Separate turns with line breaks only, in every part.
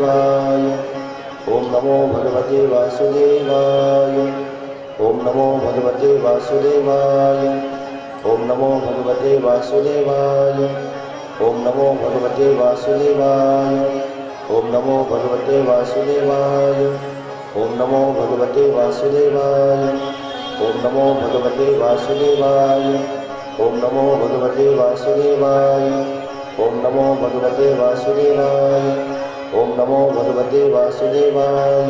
वासुदेवाय। ओम नमो भगवते वासुदेवाय। ओम नमो भगवते वासुदेवाय। ओम नमो भगवते वासुदेवाय। ओम नमो भगवते वासुदेवाय। ओम नमो भगवते वासुदेवाय। ओम नमो भगवते वासुदेवाय। ओम नमो भगवते वासुदेवाय। ओम नमो भगवते वासुदेवाय। ओम नमो भगवते वासुदेवाय। ओम नमो भगवते वासुदेवाय।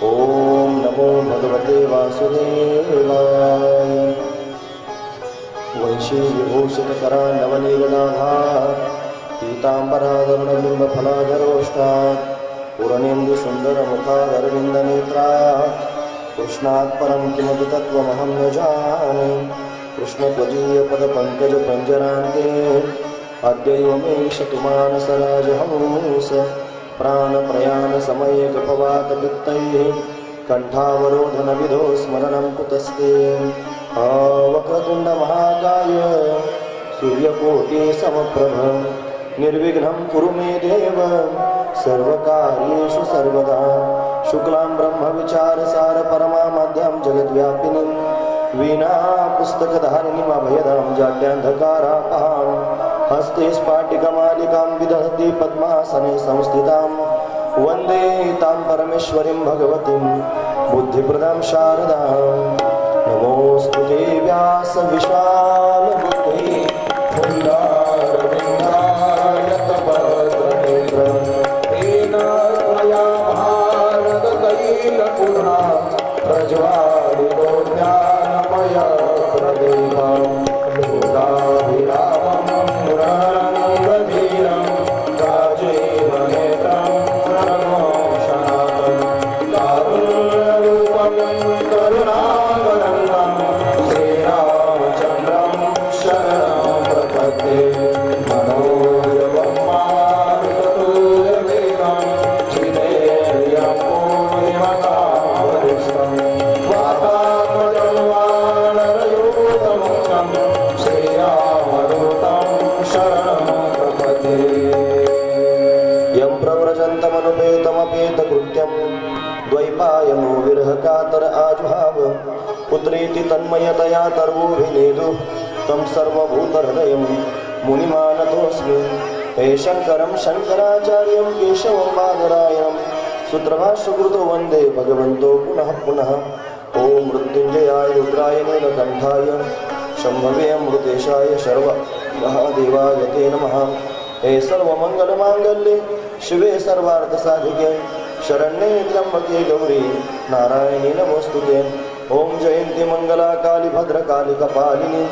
ओम नमो भगवते वासुदेवाय। वंशी विभूषितकरा नवनीलनाभा पीताम्बराधरुणबिम्बफलाधरोष्ठा पूर्णेन्दुसुन्दरमुखादरविन्दनेत्रा कृष्णात् परं किमपि तत्त्वमहं न जाने। कृष्णत्वदीयपदपङ्कजपञ्जरान्ते अद्यैव मे विशतु मानसराजहंस। प्राणप्रयाणसमये कृपवातपित्तैः कण्ठावरोधनविधो स्मरणं कुतस्ते। वक्रतुण्डमहाकाय सूर्यकोटिसमप्रभ निर्विघ्नं कुरु मे देव सर्वकार्येषु सर्वदा। शुक्लां ब्रह्मविचारसार परमाद्यां जगद्व्यापिनीं वीणा पुस्तकधारिणीं अभयदां जाड्यान्धकारापहां हस्ते स्फाटिकमालिकां विदधति पद्मासने संस्थितां वन्दे तां परमेश्वरीं भगवतीं बुद्धिप्रदां शारदां। नमोऽस्तुते व्यासविशालबुद्धे फुल्लारविन्दायतपत्रनेत्रं तेन त्वया भारततैलपूर्णा प्रज्वालितो ज्ञानमयप्रदीपं लोकाभिरामं मुरारविन्दधीरं राजीवनेत्रं प्रणमोषणातं कारुण्यरूपं करुणावरन्दं श्रीरामचन्द्रं शरणं प्रपद्ये। मनोजवं मारुततुल्यवेगं जितेन्द्रियं पूर्णिमकामरिष्टं वातात्मजं वानरयूथमुख्यं श्रीरामदूतं शरणं प्रपद्ये। यं प्रव्रजन्तमनुपेतमपेतकृत्यं द्वैपायनो विरहकातर आजुहाव पुत्रेति तन्मयतया तर्वोऽभिनेदु तं सर्वभूतहृदयं मुनिमानतोऽस्मि। हे शङ्करं शङ्कराचार्यं केशवं बादरायणं सूत्रभाष्यकृतो वन्दे भगवन्तो पुनः पुनः। ॐ मृत्युञ्जयाय रुद्राय नीलकण्ठाय शम्भवे अमृतेशाय सर्वमहादेवाय ते नमः। हे सर्वमङ्गलमाङ्गल्ये शिवे सर्वार्थसाधिके शरण्ये त्र्यम्बके गौरी नारायणी नमोस्तुते। ओम जयंती मंगला काली भद्रकाली कपालिनी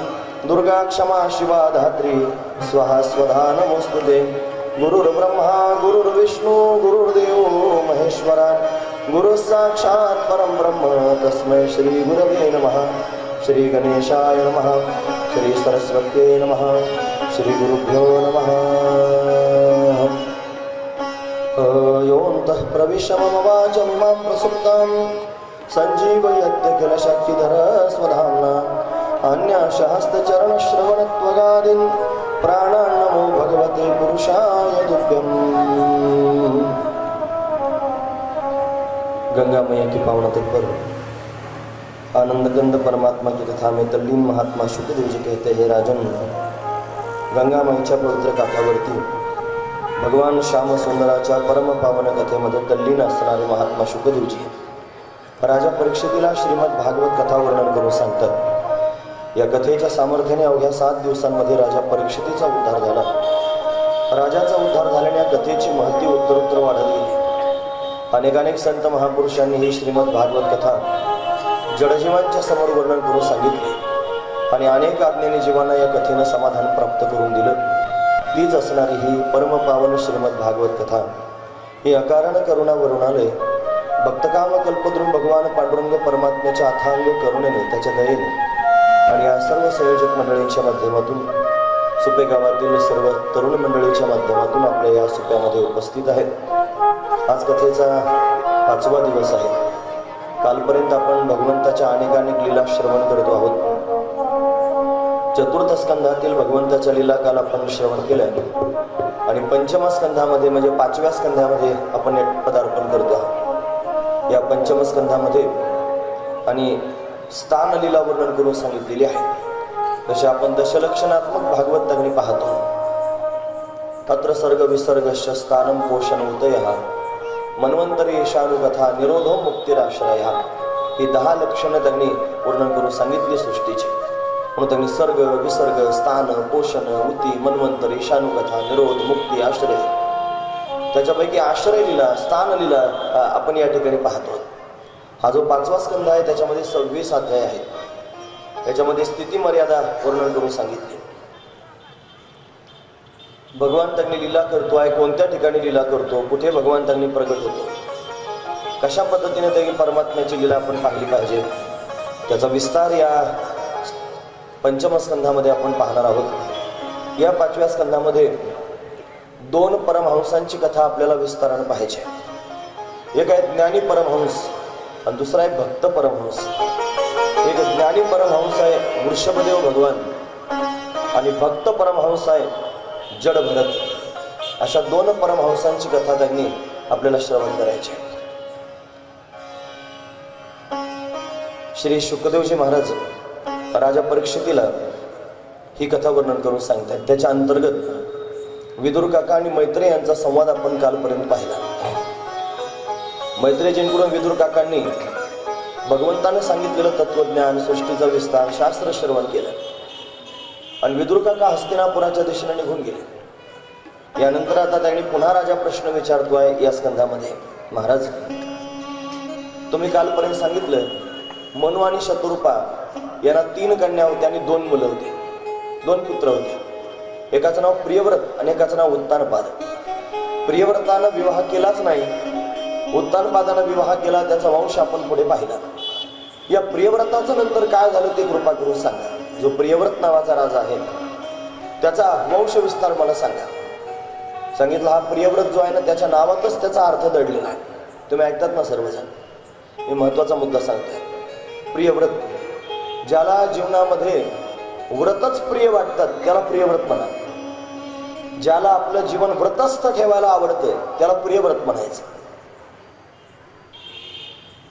दुर्गा क्षमा शिवा धात्री स्वाहा स्वधा नमोस्तुते। गुरुर्ब्रह्मा गुरुर्विष्णु गुरुर्देवो महेश्वरा गुरुः साक्षात् परं ब्रह्म तस्मै श्री गुरवे नमः। श्री गणेशाय नमः। श्री सरस्वत्यै नमः। श्री गुरुभ्यो नमः। योऽन्तः प्रविश्य मम वाचमिमां प्रसुप्तां सञ्जीवयत्य किल शक्तिधर स्वधाम्ना अन्याशहस्तचरणश्रवणत्वगादीन् प्राणान् नमो भगवते पुरुषाय तुभ्यम्। गंगा मैया की पावन तत्पर आनंदगंध परमात्मा की कथा में तल्लीन महात्मा शुकदेव जी कहते हैं, राजन, गंगा माईच्या पवित्र काठावरती भगवान श्याम सुंदराच्या परम पावन कथेमध्ये तल्लीन असणारे महात्मा शुकदेवजी राजा परीक्षितीला श्रीमद भागवत कथा वर्णन करून सांगतात. या कथेच्या सामर्थ्याने अवघ्या 7 दिवसांमध्ये राजा परीक्षितीचा उद्धार झाला. राजाचा उद्धार झाल्याने या कथेची महती उत्तरोत्तर वाढत गेली. अनेक संत महापुरुषांनी ही श्रीमद भागवत कथा जडजीवांच्या समोर वर्णन करून सांगितली आणि अनेक आज्ञानी जीवांना या कथेने समाधान प्राप्त करून दिलं. तीच असणारी ही परमपावन श्रीमद भागवत कथा ही अकारण करुणा वरुणालय भक्तकाम कल्पद्रुम भगवान पांडुरंग परमात्म्याच्या अथांग करुणेने त्याच्या दयेने आणि या सर्व संयोजक मंडळींच्या माध्यमातून सुपे गावातील सर्व तरुण मंडळीच्या माध्यमातून आपल्या या सुप्यामध्ये उपस्थित आहेत. आज कथेचा 5वा दिवस आहे. कालपर्यंत आपण भगवंताच्या अनेक लीला श्रवण करतो आहोत. चतुर्थ स्कंधातील भगवंताच्या लीला काल आपण श्रवण केल्या. आणि पंचम स्कंधामध्ये म्हणजे 5व्या स्कंधामध्ये आपण पदार्पण करतो आहोत। या पंचम स्कंधामध्ये आणि स्थान लीला वर्णन करून सांगितलेली आहे। जसे आपण दशलक्षणात्मक भागवत तगणी पाहतो, तत्र सर्ग विसर्गश्च स्थानम पोषण उदयः मन्वंतरी ईशानुकथा निरोधो मुक्तिराश्रयः, ही 10 लक्षणं त्यांनी वर्णन करून सांगितली सृष्टीची। म्हणून त्यांनी सर्ग विसर्ग स्थान पोषण उती मन्वंतर ईशानुकथा निरोध मुक्ती आश्रय, त्याच्यापैकी आश्रय लीला स्थान लीला आपण या ठिकाणी पाहतो। हा जो 5वा स्कंध आहे त्याच्यामध्ये 26 अध्याय आहेत। त्याच्यामध्ये स्थिती मर्यादा वर्णन करून सांगितली। भगवान त्यांनी लीला करतो आहे, कोणत्या ठिकाणी लीला करतो, कुठे भगवान त्यांनी प्रगट होतो, कशा पद्धतीने त्यांनी परमात्म्याची लीला आपण पाहिली पाहिजे, त्याचा विस्तार या पंचम स्कंधामध्ये आपण पाहणार आहोत। या 5व्या स्कंधामध्ये 2 परमहंसांची कथा आपल्याला विस्ताराने पाहिजे। एक आहे ज्ञानी परमहंस आणि दुसरा आहे भक्त परमहंस। एक ज्ञानी परमहंस आहे वृषभदेव भगवान आणि भक्त परमहंस आहे जड भरत। अशा 2 परमहंसांची कथा त्यांनी आपल्याला श्रवण करायची। श्री शुकदेवजी महाराज राजा परीक्षितीला ही कथा वर्णन करून सांगतात। त्याच्या अंतर्गत विदुर काका आणि मैत्रेय यांचा संवाद आपण कालपर्यंत पाहिला। मैत्रेयजींकडून विदुर काकांनी भगवंताने सांगितलेलं तत्वज्ञान सृष्टीचा विस्तार शास्त्र श्रवण केलं आणि विदुर काका हस्तिनापुराच्या दिशेने निघून गेले। यानंतर आता त्यांनी पुन्हा राजा प्रश्न विचारतोय या स्कंधामध्ये, महाराज तुम्ही कालपर्यंत सांगितलं मनु आणि शतरूपा यांना 3 कन्या होत्या आणि 2 मुलं होती, 2 पुत्र होते। एकाचं नाव प्रियव्रत आणि एकाचं नाव उत्तानपाद। प्रियव्रतानं विवाह केलाच नाही, उत्तानपादानं विवाह केला, त्याचा वंश आपण पुढे पाहिला। या प्रियव्रताचं नंतर काय झालं ते कृपा करून सांगा। जो प्रियव्रत नावाचा राजा आहे त्याचा वंश विस्तार मला सांगा। सांगितलं हा प्रियव्रत जो आहे ना त्याच्या नावातच त्याचा अर्थ दडलेला आहे। तुम्ही ऐकतात ना सर्वजण, मी महत्वाचा मुद्दा सांगतोय। प्रियव्रत, ज्याला जीवनामध्ये व्रतच प्रिय वाटतात त्याला प्रियव्रत म्हणा। ज्याला आपलं जीवन व्रतस्थ ठेवायला आवडतं त्याला प्रियव्रत म्हणायचं।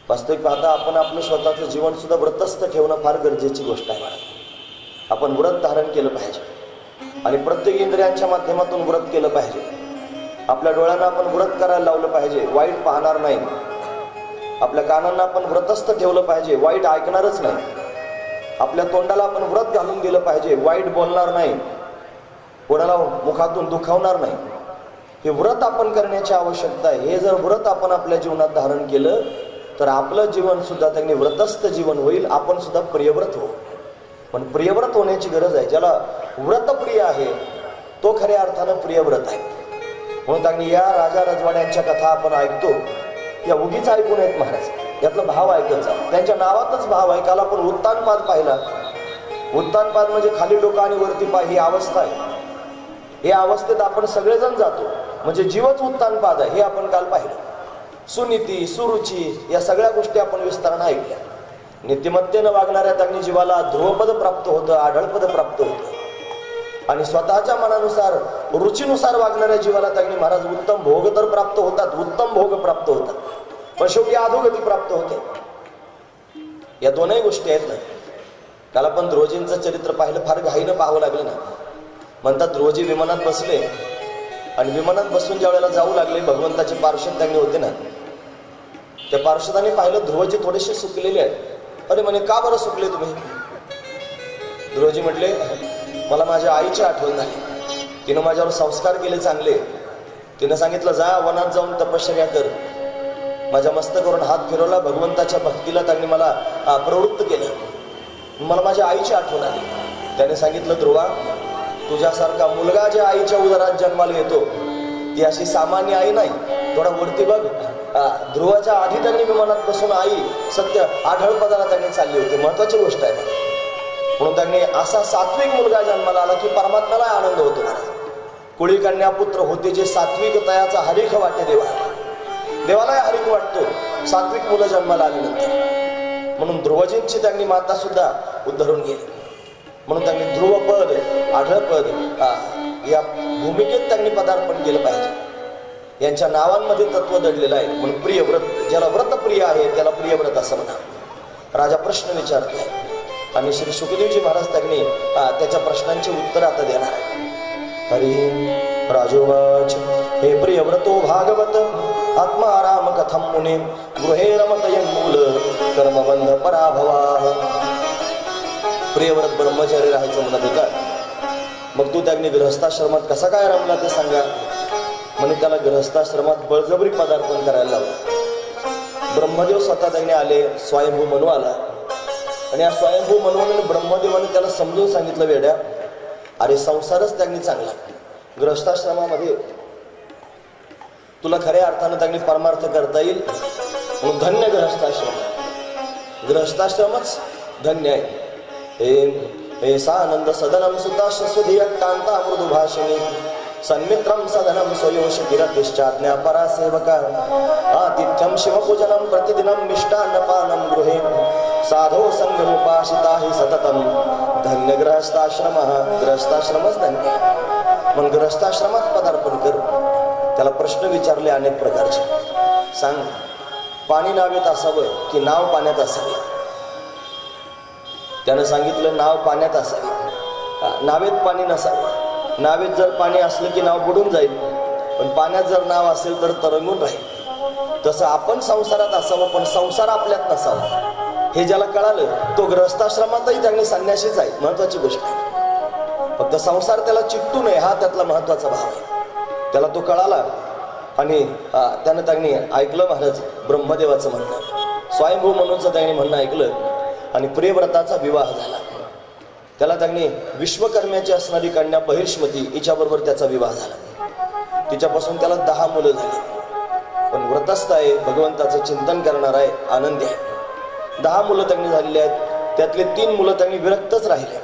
वास्तविक पाहता आपण आपलं स्वतःचं जीवन सुद्धा व्रतस्थ ठेवणं फार गरजेची गोष्ट आहे। आपण व्रत धारण केलं पाहिजे आणि प्रत्येक इंद्रियांच्या माध्यमातून व्रत केलं पाहिजे। आपल्या डोळ्यांना आपण व्रत करायला लावलं पाहिजे, वाईट पाहणार नाही। आपल्या कानांना आपण व्रतस्थ ठेवलं पाहिजे, वाईट ऐकणारच नाही। आपल्या तोंडाला आपण व्रत घालून दिलं पाहिजे, वाईट बोलणार नाही, कोणाला मुखातून दुखावणार नाही। हे व्रत आपण करण्याची आवश्यकता आहे। हे जर व्रत आपण आपल्या जीवनात धारण केलं तर आपलं जीवन सुद्धा त्यांनी व्रतस्थ जीवन होईल, आपण सुद्धा प्रियव्रत होऊ। पण प्रियव्रत होण्याची गरज आहे। ज्याला व्रत प्रिय आहे तो खऱ्या अर्थानं प्रियव्रत आहे। म्हणून त्यांनी या राजा रजवाड्यांच्या कथा आपण ऐकतो, या उगीच ऐकून आहेत महाराज, यातला भाव ऐकत जा। त्यांच्या नावातच भाव आहे। काल आपण उत्तानपाद पाहिला। उत्तानपाद म्हणजे खाली डोकं आणि वरती पाय ही अवस्था आहे। या अवस्थेत आपण सगळेजण जातो, म्हणजे जीवच उत्तानपाद आहे हे आपण काल पाहिलं। सुनीती सुरुची या सगळ्या गोष्टी आपण विस्ताराने ऐकल्या। नीतिमत्तेनं वागणाऱ्या त्यांनी जीवाला ध्रुवपद प्राप्त होतं, आढळपद प्राप्त होतं आणि स्वतःच्या मनानुसार रुचीनुसार वागणाऱ्या जीवाला त्यांनी महाराज उत्तम भोग तर प्राप्त होतात, उत्तम भोग प्राप्त होतात, पण शेवटी अधोगती प्राप्त होते। या 2ही गोष्टी आहेत ना। काल आपण ध्रुवजींचं चरित्र पाहिलं, फार घाईनं पाहावं लागलं ना। म्हणतात ध्रुवजी विमानात बसले आणि विमानात बसून ज्या वेळेला जाऊ लागले, भगवंताचे पार्षद त्यांनी होते ना, त्या पार्षदाने पाहिलं ध्रुवजी थोडेसे सुकलेले आहेत। अरे म्हणे का बरं सुकले तुम्ही? ध्रुवजी म्हटले मला माझ्या आईची आठवण झाली, तिनं माझ्यावर संस्कार केले चांगले। तिनं सांगितलं जा वनात जाऊन तपश्चर्या कर। माझ्या मस्तकावरून हात फिरवला, भगवंताच्या भक्तीला त्यांनी मला प्रवृत्त केलं। मला माझ्या आईची आठवण आली। त्याने सांगितलं ध्रुवा, तुझ्यासारखा मुलगा ज्या आईच्या उदरात जन्माला येतो ती अशी सामान्य आई नाही, थोडा वरती बघ। ध्रुवाच्या आधी त्यांनी विमानात बसून आई सत्य आढळपदाला त्यांनी चालली होती, महत्वाची गोष्ट आहे। म्हणून त्यांनी असा सात्विक मुलगा जन्माला आला की परमात्म्याला आनंद होतो महाराज। कुळी कन्या पुत्र होते जे सात्विक तयाचा हरिख वाटे देवाला हरिख वाटतो सात्विक मुलं जन्माला आल्यानंतर। म्हणून ध्रुवजींची त्यांनी माता सुद्धा उद्धरून गेली। म्हणून त्यांनी ध्रुवपद आढळपद या भूमिकेत त्यांनी पदार्पण केलं पाहिजे। यांच्या नावांमध्ये तत्व दडलेलं आहे, म्हणून प्रियव्रत, ज्याला व्रत प्रिय आहे त्याला प्रियव्रत असं म्हणा। राजा प्रश्न विचारतोय आणि श्री सुखदेवजी महाराज त्यांनी त्याच्या प्रश्नांची उत्तर आता देणार आहे। हरी राजोवाच हे प्रियव्रतो भागवत आत्माराम कथम मुने गृहे रमतयं मूल कर्मबंध पराभवा। प्रियव्रत ब्रह्मचारी राहायचं म्हणत होता, मग तू त्यांनी गृहस्थाश्रमात कसा काय रमला ते सांगा। म्हणे त्याला गृहस्थाश्रमात बळजबरी पदार्पण करायला लावलं। ब्रह्मदेव स्वतः त्यांनी आले, स्वयंभू मनू आला आणि या स्वयंभू मनूने ब्रह्मदेवाने त्याला समजून सांगितलं, वेड्या अरे संसारच त्यांनी चांगला, गृहस्थाश्रमामध्ये तुला खऱ्या अर्थानं त्यांनी परमार्थ करता येईल म्हणून धन्य गृहस्थाश्रम, गृहस्थाश्रमच धन्य आहे। हे सानंद सदनम सुताश्वधिय कांता मृदु भाषिणी सन्मित्रम सदनम स्वयोष किरतिश्चाज्ञा परासेवका आतिथ्यम शिवपूजनम प्रतिदिनम मिष्टान्नपानं गृहे साधो संघमुपाशिता हि सततम धन्य गृहस्थाश्रम। गृहस्थाश्रमच धन्य। मग गृहस्थाश्रमात पदार्पण कर। त्याला प्रश्न विचारले अनेक प्रकारचे, सांग पाणी नावेत असावं की नाव पाण्यात असावे। त्यानं सांगितलं नाव पाण्यात असावे, नावेत पाणी नसावं। नावेत जर पाणी असलं की नाव बुडून जाईल, पण पाण्यात जर नाव असेल तर तरंगून राहील। तसं आपण संसारात असावं पण संसार आपल्यात नसावा। हे ज्याला कळालं तो गृहस्थाश्रमातही त्यांनी संन्यासीच आहे, महत्वाची गोष्ट आहे। फक्त संसार त्याला चिकटू नये हा त्यातला महत्वाचा भाव आहे। त्याला तो कळाला आणि त्यानं त्यांनी ऐकलं महाराज ब्रह्मदेवाचं म्हणणं, स्वयंभू मनूचं त्यांनी म्हणणं ऐकलं आणि प्रियव्रताचा विवाह झाला। त्याला त्यांनी विश्वकर्म्याची असणारी कन्या बहिर्ष्मती हिच्याबरोबर त्याचा विवाह झाला। तिच्यापासून त्याला 10 मुलं झाली। पण व्रतस्थ आहे, भगवंताचं चिंतन करणार आहे, आनंदी आहे। 10 मुलं त्यांनी झालेली आहेत, त्यातले 3 मुलं त्यांनी विरक्तच राहिले।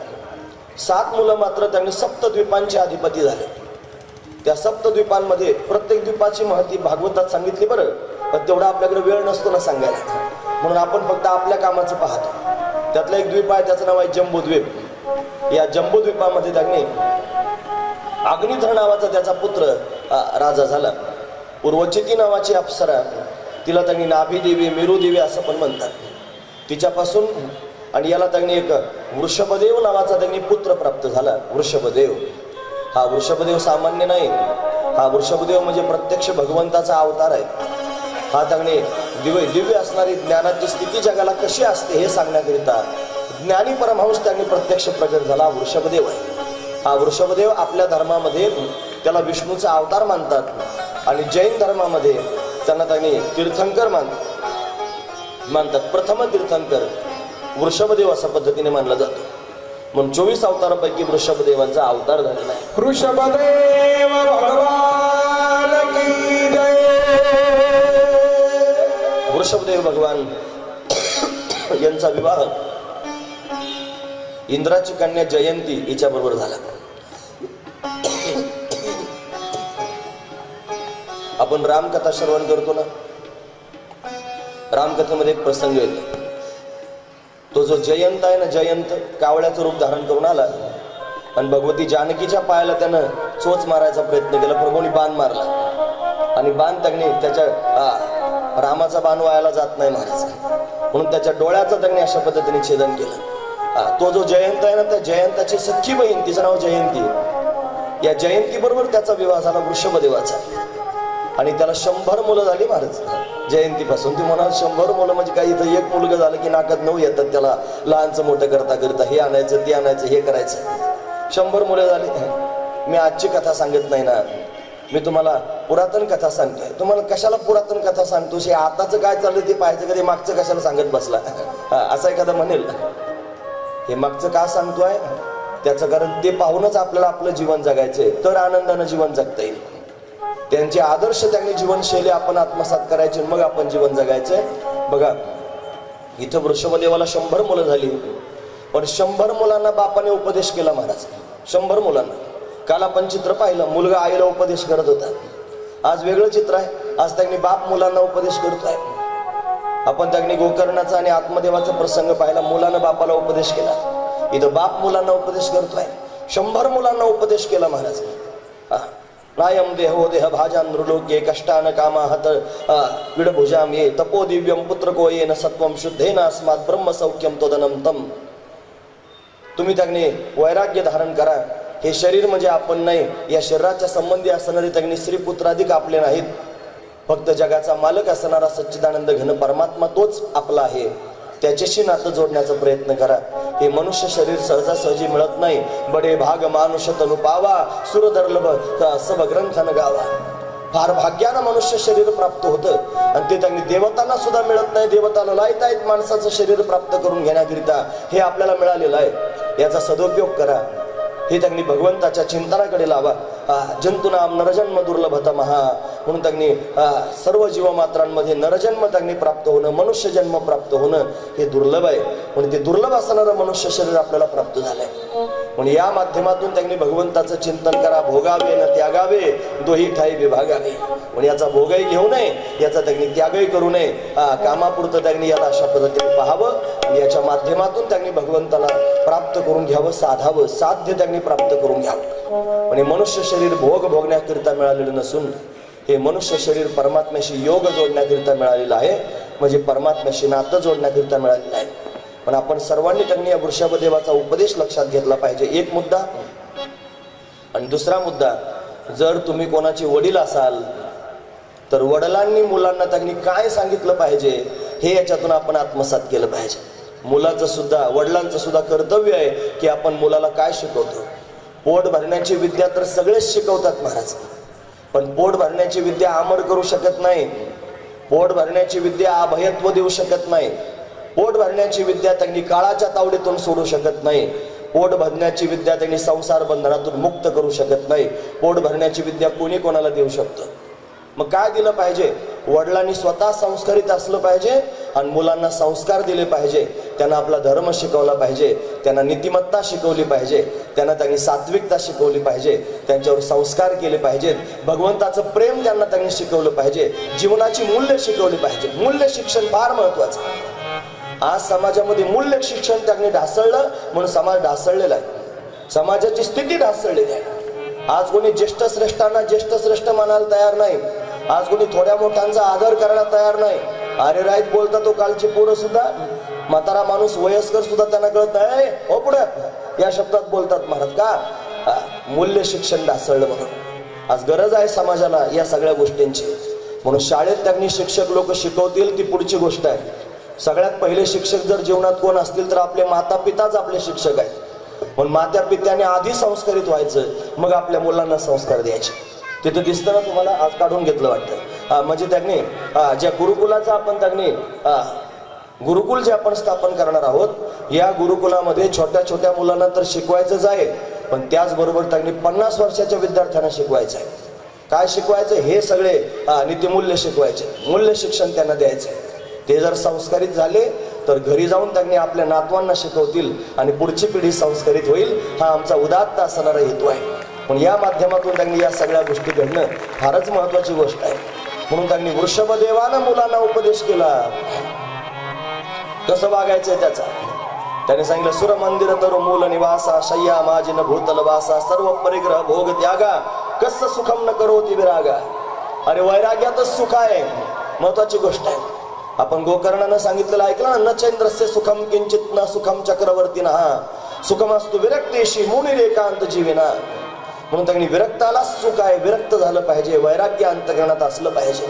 7 मुलं मात्र त्यांनी सप्तद्वीपांचे अधिपती झाले। त्या सप्तद्वीपांमध्ये प्रत्येक द्वीपाची महती भागवतात सांगितली बरं, पण तेवढा आपल्याकडे वेळ नसतो ना सांगायला, म्हणून आपण फक्त आपल्या कामाचं पाहतो। त्यातला एक द्वीप आहे, त्याचं नाव आहे जम्बूद्वीप। या जम्बूद्वीपामध्ये त्यांनी अग्निधर नावाचा त्याचा पुत्र राजा झाला। उर्वचिती नावाची अप्सरा, तिला त्यांनी नाभीदेवी मेरुदेवी असं पण म्हणतात, तिच्यापासून आणि याला त्यांनी एक वृषभदेव नावाचा त्यांनी पुत्र प्राप्त झाला। वृषभदेव, हा वृषभदेव सामान्य नाही, हा वृषभदेव म्हणजे प्रत्यक्ष भगवंताचा अवतार आहे। हा त्यांनी दिव्य असणारी ज्ञानाची स्थिती जगाला कशी असते हे सांगण्याकरिता ज्ञानी परमहंस त्यांनी प्रत्यक्ष प्रकट झाला, वृषभदेव आहे। हा वृषभदेव आपल्या धर्मामध्ये त्याला विष्णूचा अवतार मानतात आणि जैन धर्मामध्ये त्यांना त्यांनी तीर्थंकर मानतात। प्रथम तीर्थंकर वृषभदेव अशा पद्धतीने मानला जातो, म्हणून 24 अवतारापैकी वृषभदेवांचा अवतार झालेला आहे।
वृषभदेव भगवान की जय।
वृषभदेव भगवान यांचा विवाह इंद्राची कन्या जयंती हिच्या बरोबर झाला। आपण रामकथा श्रवण करतो ना, रामकथेमध्ये एक प्रसंग येतो। तो जो जयंत आहे ना, जयंत कावळ्याचं रूप धारण करून आला आणि भगवती जानकीच्या पायाला त्यानं चोच मारायचा प्रयत्न केला। प्रभूंनी बाण मारला आणि बाण त्यांनी त्याच्या रामाचा बाण वायाला जात नाही महाराज, म्हणून त्याच्या डोळ्याचं त्यांनी अशा पद्धतीने छेदन केलं। तो जो जयंत आहे ना, त्या जयंताची सख्खी बहीण, तिचं नाव जयंती, या जयंती बरोबर त्याचा विवाह झाला वृषभदेवाचा आणि त्याला 100 मुलं झाली महाराज जयंतीपासून। ती म्हणाल 100 मुलं म्हणजे काही, इथं एक मुलगा झालं की नाकात 9 येतात त्याला, लहानचं मोठं करता करता हे आणायचं ते आणायचं हे करायचं। 100 मुलं झाली। मी आजची कथा सांगत नाही ना, मी तुम्हाला पुरातन कथा सांगतोय। तुम्हाला कशाला पुरातन कथा सांगतो, हे आताचं काय चाललं ते पाहायचं, कधी मागचं कशाला सांगत बसला असं एखादा म्हणेल। हे मागचं का सांगतोय त्याचं कारण ते पाहूनच आपल्याला आपलं जीवन जगायचंय, तर आनंदानं जीवन जगता येईल। त्यांचे आदर्श त्यांनी जीवनशैली आपण आत्मसात करायची, मग आपण जीवन जगायचंय। बघा इथं वृषभदेवाला 100 मुलं झाली, पण 100 मुलांना बापाने उपदेश केला महाराज। 100 मुलांना, काल आपण चित्र पाहिलं, मुलगा आईला उपदेश करत होता। आज वेगळं चित्र आहे, आज त्यांनी बाप मुलांना उपदेश करतोय। आपण त्यांनी गोकर्णाचा आणि आत्मदेवाचा प्रसंग पाहिला, मुलानं बापाला उपदेश केला। इथं बाप मुलांना उपदेश करतोय। 100 मुलांना उपदेश केला महाराज। नायम देहो देह भाजा नृलोक्ये कष्टान कामाहत विडभुजाम ये तपो दिव्यम पुत्रको येन सत्वम शुद्धेन अस्मात् ब्रह्म सौख्यम तदनम तम. तुम्ही त्याने वैराग्य धारण करा. हे शरीर म्हणजे आपण नाही, या शरीराच्या संबंधी असणारे त्याने स्त्री पुत्राधिक आपले नाहीत. फक्त जगाचा मालक असणारा सच्चिदानंद घन परमात्मा तोच आपला आहे. त्याच्याशी नातं जोडण्याचा प्रयत्न करा. हे मनुष्य शरीर सहजासहजी मिळत नाही. बडे भाग मानुष तनु पावा सुरदर्लभ सब ग्रंथन गावा. फार भाग्यानं मनुष्य शरीर प्राप्त होतं आणि ते त्यांनी देवतांना सुद्धा मिळत नाही. देवताला लायत आहेत माणसाचं शरीर प्राप्त करून घेण्याकरिता. हे आपल्याला मिळालेलं आहे, याचा सदुपयोग करा. हे त्यांनी भगवंताच्या चिंतनाकडे लावा. जंतुनाम नरजन्म दुर्लभतमहा म्हणून त्यांनी सर्व जीवमात्रांमध्ये नरजन्म त्यांनी प्राप्त होणं, मनुष्य जन्म प्राप्त होणं हे दुर्लभ आहे. म्हणून ते दुर्लभ असणारं मनुष्य शरीर आपल्याला प्राप्त झालंय. म्हणून या माध्यमातून त्यांनी भगवंताचं चिंतन करा. भोगावे न त्यागावे दोही ठाई विभागावे. म्हणून याचा भोगही घेऊ नये, याचा त्यांनी त्यागही करू नये. कामापुरतं त्यांनी याला अशा पद्धतीने पाहावं. याच्या माध्यमातून त्यांनी भगवंताला प्राप्त करून घ्यावं, साधावं, साध्य त्यांनी प्राप्त करून घ्यावं. म्हणजे मनुष्य शरीर भोग भोगण्याकरिता मिळालेलं नसून हे मनुष्य शरीर परमात्म्याशी योग जोडण्याकरिता मिळालेलं आहे. म्हणजे परमात्म्याशी नातं जोडण्याकरिता मिळालेलं आहे. पण आपण सर्वांनी त्यांनी या वृषभदेवाचा उपदेश लक्षात घेतला पाहिजे. एक मुद्दा. आणि दुसरा मुद्दा, जर तुम्ही कोणाचे वडील असाल तर वडिलांनी मुलांना त्यांनी काय सांगितलं पाहिजे हे याच्यातून आपण आत्मसात केलं पाहिजे. मुलाचं सुद्धा, वडिलांचं सुद्धा कर्तव्य आहे की आपण मुलाला काय शिकवतो. पोट भरण्याची विद्या तर सगळेच शिकवतात महाराज, पण पोट भरण्याची विद्या अमर करू शकत नाही. पोट भरण्याची विद्या अभयत्व देऊ शकत नाही. पोट भरण्याची विद्या त्यांनी काळाच्या तावडीतून सोडू शकत नाही. पोट भरण्याची विद्या त्यांनी संसार बंधनातून मुक्त करू शकत नाही. पोट भरण्याची विद्या कोणी कोणाला देऊ शकतं. मग काय दिलं पाहिजे? वडिलांनी स्वतः संस्कारित असलं पाहिजे आणि मुलांना संस्कार दिले पाहिजे. त्यांना आपला धर्म शिकवला पाहिजे, त्यांना नीतिमत्ता शिकवली पाहिजे, त्यांनी सात्विकता शिकवली पाहिजे, त्यांच्यावर संस्कार केले पाहिजेत. भगवंताचं प्रेम त्यांनी शिकवलं पाहिजे. जीवनाची मूल्य शिकवली पाहिजे. मूल्य शिक्षण फार महत्वाचं. आज समाजामध्ये मूल्य शिक्षण त्यांनी ढासळलं म्हणून समाज ढासळलेला आहे. समाजाची स्थिती ढासळलेली आहे. आज कोणी ज्येष्ठ श्रेष्ठांना ज्येष्ठ श्रेष्ठ म्हणायला तयार नाही. आज कोणी थोड्या मोठ्यांचा आदर करायला तयार नाही. अरे राईत बोलता तो कालची पोरं सुद्धा, म्हातारा माणूस वयस्कर सुद्धा त्यांना कळत नाही हो पुढे या शब्दात बोलतात महाराज. का? मूल्य शिक्षण ढासळलं म्हणून. आज गरज आहे समाजाला या सगळ्या गोष्टींची. म्हणून शाळेत त्यांनी शिक्षक लोक शिकवतील ती पुढची गोष्ट आहे. सगळ्यात पहिले शिक्षक जर जीवनात कोण असतील तर आपले माता पिताच आपले शिक्षक आहेत. म्हणून माता पित्याने आधी संस्कारित व्हायचं, मग आपल्या मुलांना संस्कार द्यायचे. तिथं दिसतं ना तुम्हाला, आज काढून घेतलं वाटतं. म्हणजे त्यांनी ज्या गुरुकुलाचा आपण त्यांनी गुरुकुल जे आपण स्थापन करणार आहोत, या गुरुकुलामध्ये छोट्या छोट्या मुलांना तर शिकवायचंच आहे, पण त्याचबरोबर त्यांनी 50 वर्षाच्या विद्यार्थ्यांना शिकवायचं आहे. काय शिकवायचं? हे सगळे नीतिमूल्य शिकवायचे. मूल्य शिक्षण त्यांना द्यायचं. ते जर संस्कारित झाले तर घरी जाऊन त्यांनी आपल्या नातवांना शिकवतील आणि पुढची पिढी संस्कारित होईल. हा आमचा उदात्त असणारा हेतू आहे. पण या माध्यमातून त्यांनी या सगळ्या गोष्टी घडणं फारच महत्वाची गोष्ट आहे. म्हणून त्यांनी वृषभदेवानं मुलांना उपदेश केला कसं वागायचंय त्याचा. त्याने सांगितलं, सुर मंदिर तर मूल निवासा शय्या माजिन भूतलवासा सर्व परिग्रह भोग त्यागा कस सुखम न करोति विरागा. अरे वैराग्यातच सुख आहे, महत्वाची गोष्ट आहे. आपण गोकर्णानं सांगितलेलं ऐकलं ना, न चंद्रस्य सुखम किंचित न सुखम चक्रवर्ती ना सुखमस्तु विरक्तेशी मुनिरेकांत जीविना. म्हणून त्यांनी विरक्ताला सुख आहे, विरक्त झालं पाहिजे, वैराग्य अंतकरणात असलं पाहिजे.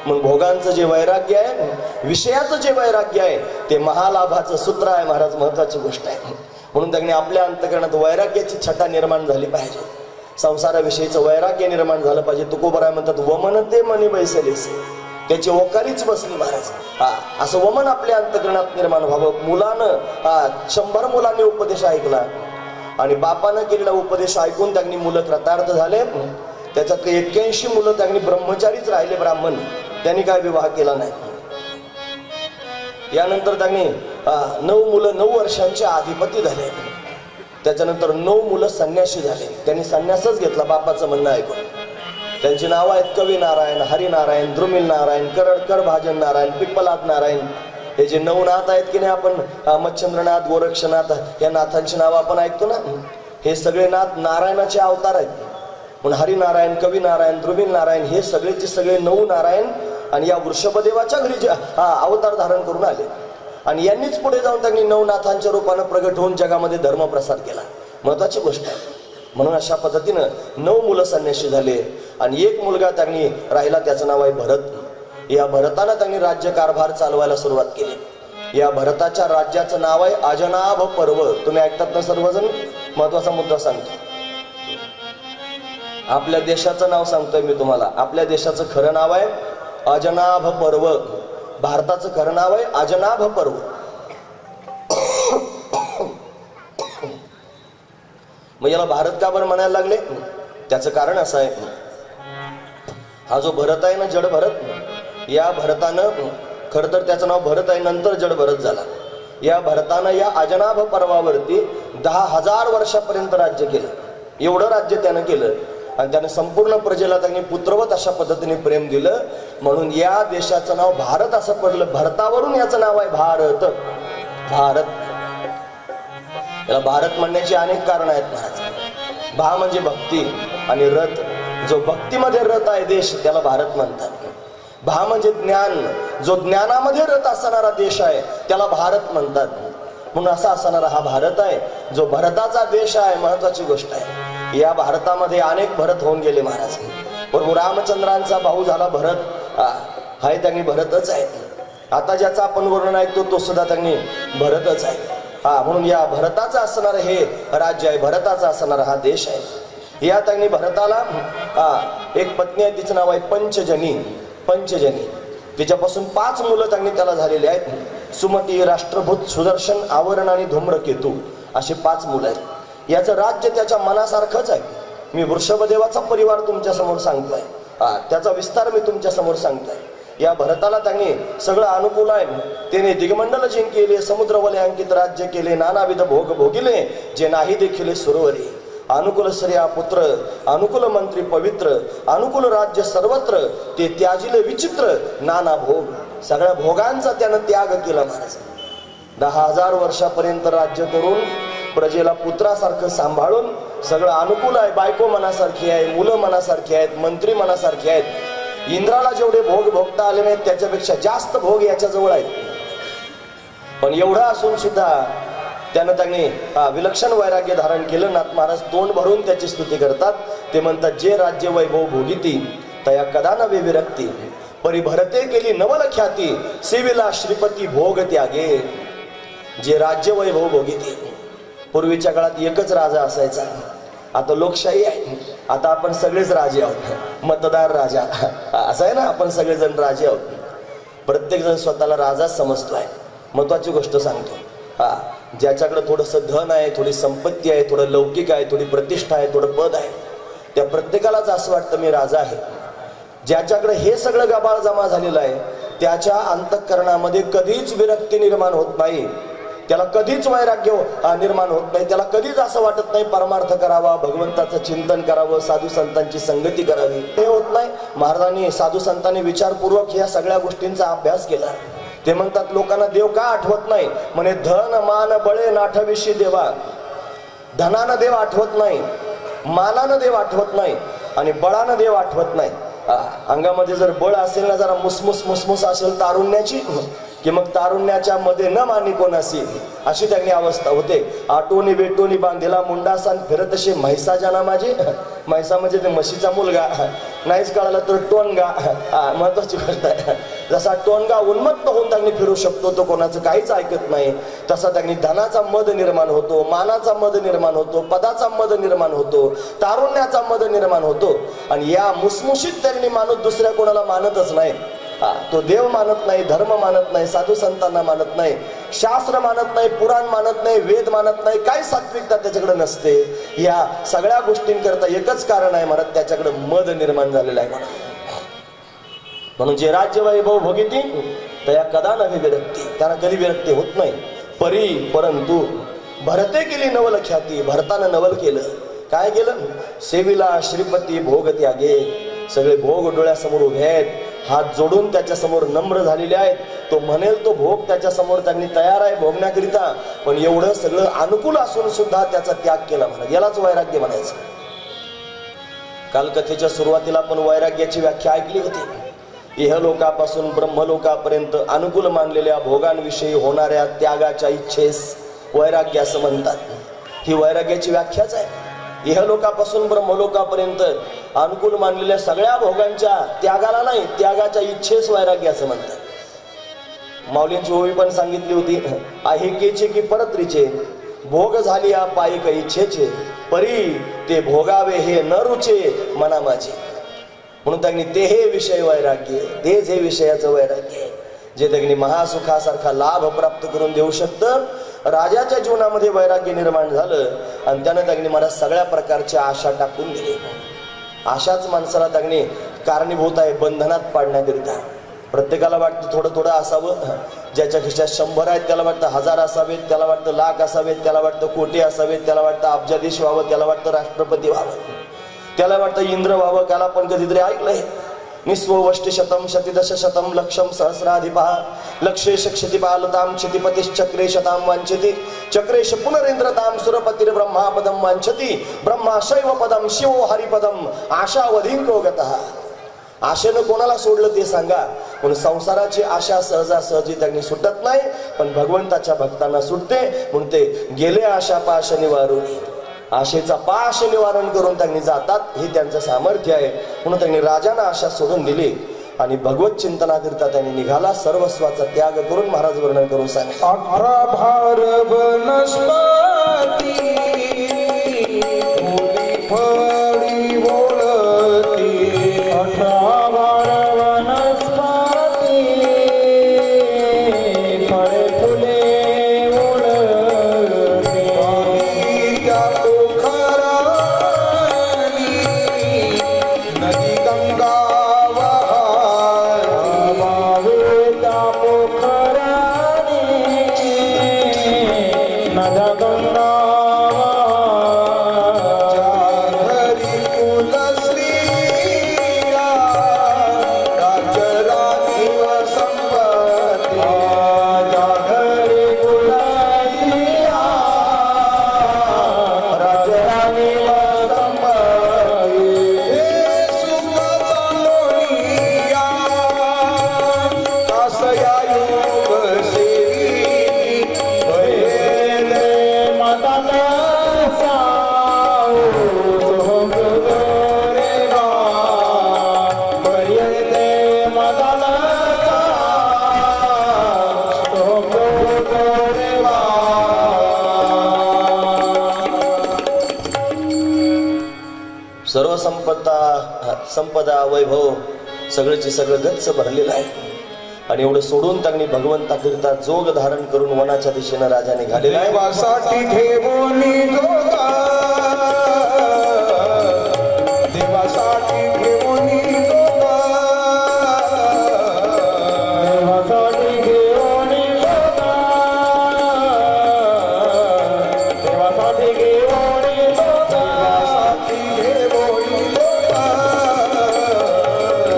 म्हणून भोगांचं जे वैराग्य आहे, विषयाचं जे वैराग्य आहे, ते महालाभाचं सूत्र आहे महाराज. महत्वाची गोष्ट आहे. म्हणून त्यांनी आपल्या अंतकरणात वैराग्याची छटा निर्माण झाली पाहिजे. संसाराविषयीचं वैराग्य निर्माण झालं पाहिजे. तुकोबराय म्हणतात, वमन ते मनी बैसलेस, त्याची ओकारीच बसली महाराज. असं वमन आपल्या अंतकरणात निर्माण व्हावं. मुलानं 100 मुलांनी उपदेश ऐकला आणि बापानं केलेला उपदेश ऐकून त्यांनी मुलं कृतार्थ झाले. त्याच्यातले 81 मुलं त्यांनी ब्रह्मचारीच राहिले, ब्राह्मण. त्यांनी काय विवाह केला नाही. यानंतर त्यांनी 9 मुलं 9 वर्षांचे अधिपती झाले. त्याच्यानंतर 9 मुलं संन्यासी झाले. त्यांनी संन्यासच घेतला बापाचं म्हणणं ऐकून. त्यांची नावं आहेत कवी नारायण, हरिनारायण, द्रुमिल नारायण, करडकर भाजन नारायण, पिप्पलाद नारायण. हे जे 9 नाथ आहेत की नाही, आपण मच्छंद्रनाथ, गोरक्षनाथ या नाथांची नावं आपण ऐकतो ना. हे सगळे नाथ नारायणाचे अवतार आहेत. म्हणून हरिनारायण, कवी नारायण, ध्रुवीन नारायण हे सगळेचे सगळे 9 नारायण आणि या वृषभदेवाच्या घरी अवतार धारण करून आले. आणि यांनीच पुढे जाऊन त्यांनी 9 नाथांच्या रूपानं प्रगट होऊन जगामध्ये धर्म प्रसार केला. महत्वाची गोष्ट आहे. म्हणून अशा पद्धतीनं 9 मुलं संन्यासी झाले आणि एक मुलगा त्यांनी राहिला, त्याचं नाव आहे भरत. या भरतानं त्यांनी राज्य कारभार चालवायला सुरुवात केली. या भरताच्या राज्याचं नाव आहे अजनाभ पर्व. तुम्ही ऐकतात ना सर्वजण? महत्वाचा मुद्दा सांगतो. आपल्या देशाचं नाव सांगतोय मी तुम्हाला. आपल्या देशाचं खरं नाव आहे अजनाभ पर्व. भारताचं खरं नाव आहे अजनाभ पर्व. मग याला भारत का बरं म्हणायला लागले? त्याचं कारण असं आहे, हा जो भरत आहे ना, जड भरत, या भरतानं, खरं तर त्याचं नाव भरत आहे, नंतर जड भरत झाला. या भरतानं या अजनाभ पर्वावरती 10,000 वर्षापर्यंत राज्य केलं. एवढं राज्य त्यानं केलं आणि त्याने संपूर्ण प्रजेला त्यांनी पुत्रवत अशा पद्धतीने प्रेम दिलं. म्हणून या देशाचं नाव भारत असं पडलं. भरतावरून याचं नाव आहे भारत. भारत, याला भारत म्हणण्याची अनेक कारण आहेत महाराज. भा म्हणजे भक्ती आणि रथ, जो भक्तीमध्ये रथ आहे देश, त्याला भारत म्हणतात. भा म्हणजे ज्ञान, जो ज्ञानामध्ये रथ असणारा देश आहे त्याला भारत म्हणतात. म्हणून असा असणारा हा भारत आहे, जो भरताचा देश आहे. महत्वाची गोष्ट आहे, या भारतामध्ये अनेक भरत होऊन गेले महाराज. प्रभू रामचंद्रांचा भाऊ झाला भरत, हाय त्यांनी भरतच आहे. आता ज्याचा आपण वर्णन ऐकतो तो सुद्धा त्यांनी भरतच आहे. म्हणून या भरताचा असणारं हे राज्य आहे, भरताचा असणारा हा देश आहे. या त्यांनी भरताला एक पत्नी आहे, तिचं नाव आहे पंचजनी. पंचजनी, तिच्यापासून 5 मुलं त्यांनी त्याला झालेली आहेत. सुमती, राष्ट्रभूत, सुदर्शन, आवरण आणि धूम्रकेतू असे 5 मुलं आहेत. याचं राज्य त्याच्या मनासारखंच आहे. मी वृषभदेवाचा परिवार तुमच्या समोर सांगतोय, त्याचा विस्तार मी तुमच्या समोर सांगतोय. या भरताला त्यांनी सगळं अनुकूल आहे. त्याने दिगमंडल जिंकले, समुद्र वलयांकित राज्य केले, नानाविध भोग भोगिले, जे नाही देखील सुरवरे. अनुकूल स्त्रिया पुत्र, अनुकूल मंत्री पवित्र, अनुकूल राज्य सर्वत्र, ते त्याजिले विचित्र नाना भोग. सगळ्या भोगांचा त्यानं त्याग केला महाराज. 10,000 वर्षापर्यंत राज्य करून प्रजेला पुत्रासारखं सांभाळून सगळं अनुकूल आहे. बायको मनासारखी आहे, मुलं मनासारखी आहेत, मंत्री मनासारखी आहेत. इंद्राला जेवढे भोग भोगता आले नाहीत त्याच्यापेक्षा जास्त भोग याच्या जवळ आहेत. पण एवढं असून सुद्धा त्यांनी विलक्षण वैराग्य धारण केलं. नाथ महाराज तोंड भरून त्याची स्तुती करतात. ते म्हणतात, जे राज्य वैभव भोगिती तया कदा नवे विरक्ती, परिभरते केली नवल ख्याती, सेविला श्रीपती भोग त्यागे. जे राज्य वैभव भोगिती, पूर्वीच्या काळात एकच राजा असायचा. आता लोकशाही आहे, आता आपण सगळेच राजे आहोत. मतदार राजा असं आहे ना, आपण सगळेजण राजे आहोत. प्रत्येक जण स्वतःला राजाच समजतोय. महत्वाची गोष्ट सांगतो, ज्याच्याकडे थोडंसं धन आहे, थोडी संपत्ती आहे, थोडं लौकिक आहे, थोडी प्रतिष्ठा आहे, थोडं पद आहे, त्या प्रत्येकालाच असं वाटतं मी राजा आहे. ज्याच्याकडे हे सगळं गबाळ जमा झालेलं आहे त्याच्या अंतःकरणामध्ये कधीच विरक्ती निर्माण होत नाही, त्याला कधीच वैराग्य निर्माण होत नाही, त्याला कधीच असं वाटत नाही परमार्थ करावा, भगवंताचं चिंतन करावं, साधू संतांची संगती करावी. हे होत नाही. महाराजांनी, साधू संतांनी विचारपूर्वक या सगळ्या गोष्टींचा अभ्यास केला. ते म्हणतात, लोकांना देव का आठवत नाही? म्हणे धन मान बळे नाठविषयी देवा. धनानं देव आठवत नाही, मानानं देव आठवत नाही आणि बळानं देव आठवत नाही. अंगामध्ये जर बळ असेल ना, जरा मुसमुस असेल तारुण्याची, की मग तारुण्याच्या मध्ये न मानी कोणाशी, अशी त्यांनी अवस्था होते. आटोनी बेटोनी बांधिला मुंडासान फिरत असे म्हैसा जाना माझे. म्हैसा म्हणजे ते म्हशीचा मुलगा, नाहीच कळाला तर टोनगा. महत्वाची गोष्ट आहे. जसा टोनगा उन्मत्त होऊन त्यांनी फिरू शकतो, तो कोणाचं काहीच ऐकत नाही, तसा त्यांनी धनाचा मद निर्माण होतो, मानाचा मद निर्माण होतो, पदाचा मद निर्माण होतो, तारुण्याचा मद निर्माण होतो. आणि या मुसमुशीत त्यांनी माणूस दुसऱ्या कोणाला मानतच नाही. तो देव मानत नाही, धर्म मानत नाही, साधू संतांना मानत नाही, शास्त्र मानत नाही, पुराण मानत नाही, वेद मानत नाही, काही सात्विकता त्याच्याकडे नसते. या सगळ्या गोष्टींकरता एकच कारण आहे महाराज, त्याच्याकडे मद निर्माण झालेला आहे. म्हणून जे राज्य वैभव भोगिती तया कदा नवी विरक्ती, त्यांना कधी विरक्ती होत नाही. परंतु भरते केली नवल ख्याती. भरतानं नवल केलं. काय केलं? सेविला श्रीपती भोग त्यागे. सगळे भोग डोळ्यासमोर उभे आहेत, हात जोडून त्याच्या समोर नम्र झालेले आहेत. तो म्हणेल तो भोग त्याच्या समोर त्यांनी तयार आहे भोगण्याकरिता. पण एवढं सगळं अनुकूल असून सुद्धा त्याचा त्याग केला म्हणा. यालाच वैराग्य म्हणायचं. काल कथेच्या सुरुवातीला आपण वैराग्याची व्याख्या ऐकली होती. इहलोकापासून ब्रह्मलोकापर्यंत अनुकूल मानलेल्या भोगांविषयी होणाऱ्या त्यागाच्या इच्छेस वैराग्य असं म्हणतात. ही वैराग्याची व्याख्याच आहे. इहलोकापासून ब्रह्मलोकापर्यंत अनुकूल मानलेल्या सगळ्या भोगांच्या त्यागाला नाही, त्यागाच्या इच्छेस वैराग्य असं म्हणतात. माऊलींची ओवी पण सांगितली होती, आहेकेचे की परत्रीचे भोग झाली या पायिक इच्छेचे, परी ते भोगावे हे न रुचे मना माझे. म्हणून त्यांनी ते हे विषय वैराग्य, तेच हे विषयाचं वैराग्य जे त्यांनी महासुखासारखा लाभ प्राप्त करून देऊ शकतं. राजाच्या जीवनामध्ये वैराग्य निर्माण झालं आणि त्यानं त्यांनी मला सगळ्या प्रकारच्या आशा टाकून दिली. आशाच माणसाला त्यांनी कारणीभूत आहे बंधनात पाडण्याकरिता. प्रत्येकाला वाटतं थोडं थोडं असावं, ज्याच्या खिशात 100 आहेत त्याला वाटतं 1000 असावेत, त्याला वाटतं लाख असावेत, त्याला वाटतं कोटी असावेत, त्याला वाटतं अब्जाधीश व्हावं, त्याला वाटतं राष्ट्रपती व्हावं, त्याला वाटतं इंद्र व्हावं. त्याला पण कधीतरी ऐकलंय निस्वष्टी शतम शतिदश शतम लक्षम सहस्राधिपा लक्षेश क्षतिपालताम क्षतिपतिश्चक्रे शताम वांछति चक्रेश पुनरेंद्रताम सुरपतिर ब्रह्मापदम वांछति ब्रह्माशैव पदम शिवो हरिपदम आशावधींको गतः. आशेनं कोणाला सोडलं ते सांगा. म्हणून संसाराची आशा सहजासहजी त्यांनी सुटत नाही, पण भगवंताच्या भक्तांना सुटते. म्हणून ते गेले आशा पाश निवारून आशेचा पाश निवारण करून त्यांनी जातात. हे त्यांचं सामर्थ्य आहे. म्हणून त्यांनी राजांना आशा सोडून दिली आणि भगवत चिंतनाकरिता त्यांनी निघाला. सर्वस्वाचा त्याग करून महाराज वर्णन करून सांगितलं. सर्व संपदा वैभव सगळ्याची सगळं गच्च भरलेलं आहे. आणि एवढं सोडून त्यांनी भगवंताकरिता जोग धारण करून वनाच्या दिशेनं राजा निघालेला आहे.
देवासाठी घेऊन जोगा, देवासाठी घेऊन जोगा, देवासाठी घेऊन जोगा, देवासाठी घेऊन जोगा, देवासाठी घेऊन जोगा, देवासाठी घेऊन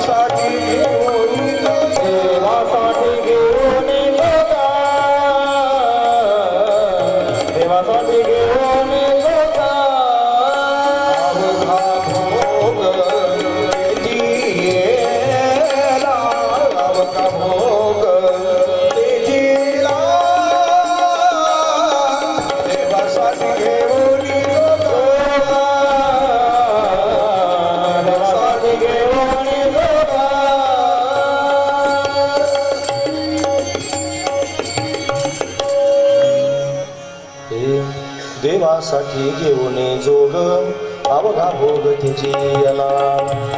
देवासाठी घेऊन जोगा, देवासाठी घेऊन जोगा. अवघा भोग तेजीला, अवघा भोग तेजीला, देवासाठी घेऊन जोगा, देवासाठी घेऊन जोगा.
देवासाठी घेऊन जोग अवघा भोग तेजियला,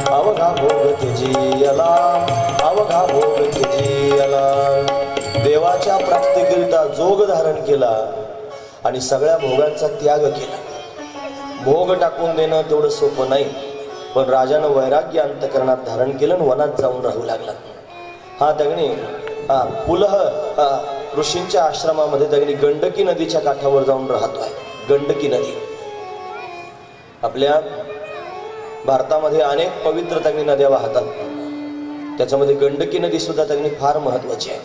अवघा भोग तेजियला, अवघा भोग तेजियला. देवाच्या प्राप्तीकरिता जोग धारण केला आणि सगळ्या भोगांचा त्याग केला. भोग टाकून देणं तेवढं सोपं नाही, पण राजानं वैराग्य अंतकरणात धारण केलं आणि वनात जाऊन राहू लागला. हा दगणी पुलह ऋषींच्या आश्रमामध्ये दगणी गंडकी नदीच्या काठावर जाऊन राहतोय. गंडकी नदी आपल्या भारतामध्ये अनेक पवित्र दगणी नद्या वाहतात, त्याच्यामध्ये गंडकी नदी सुद्धा दगणी फार महत्वाची आहे.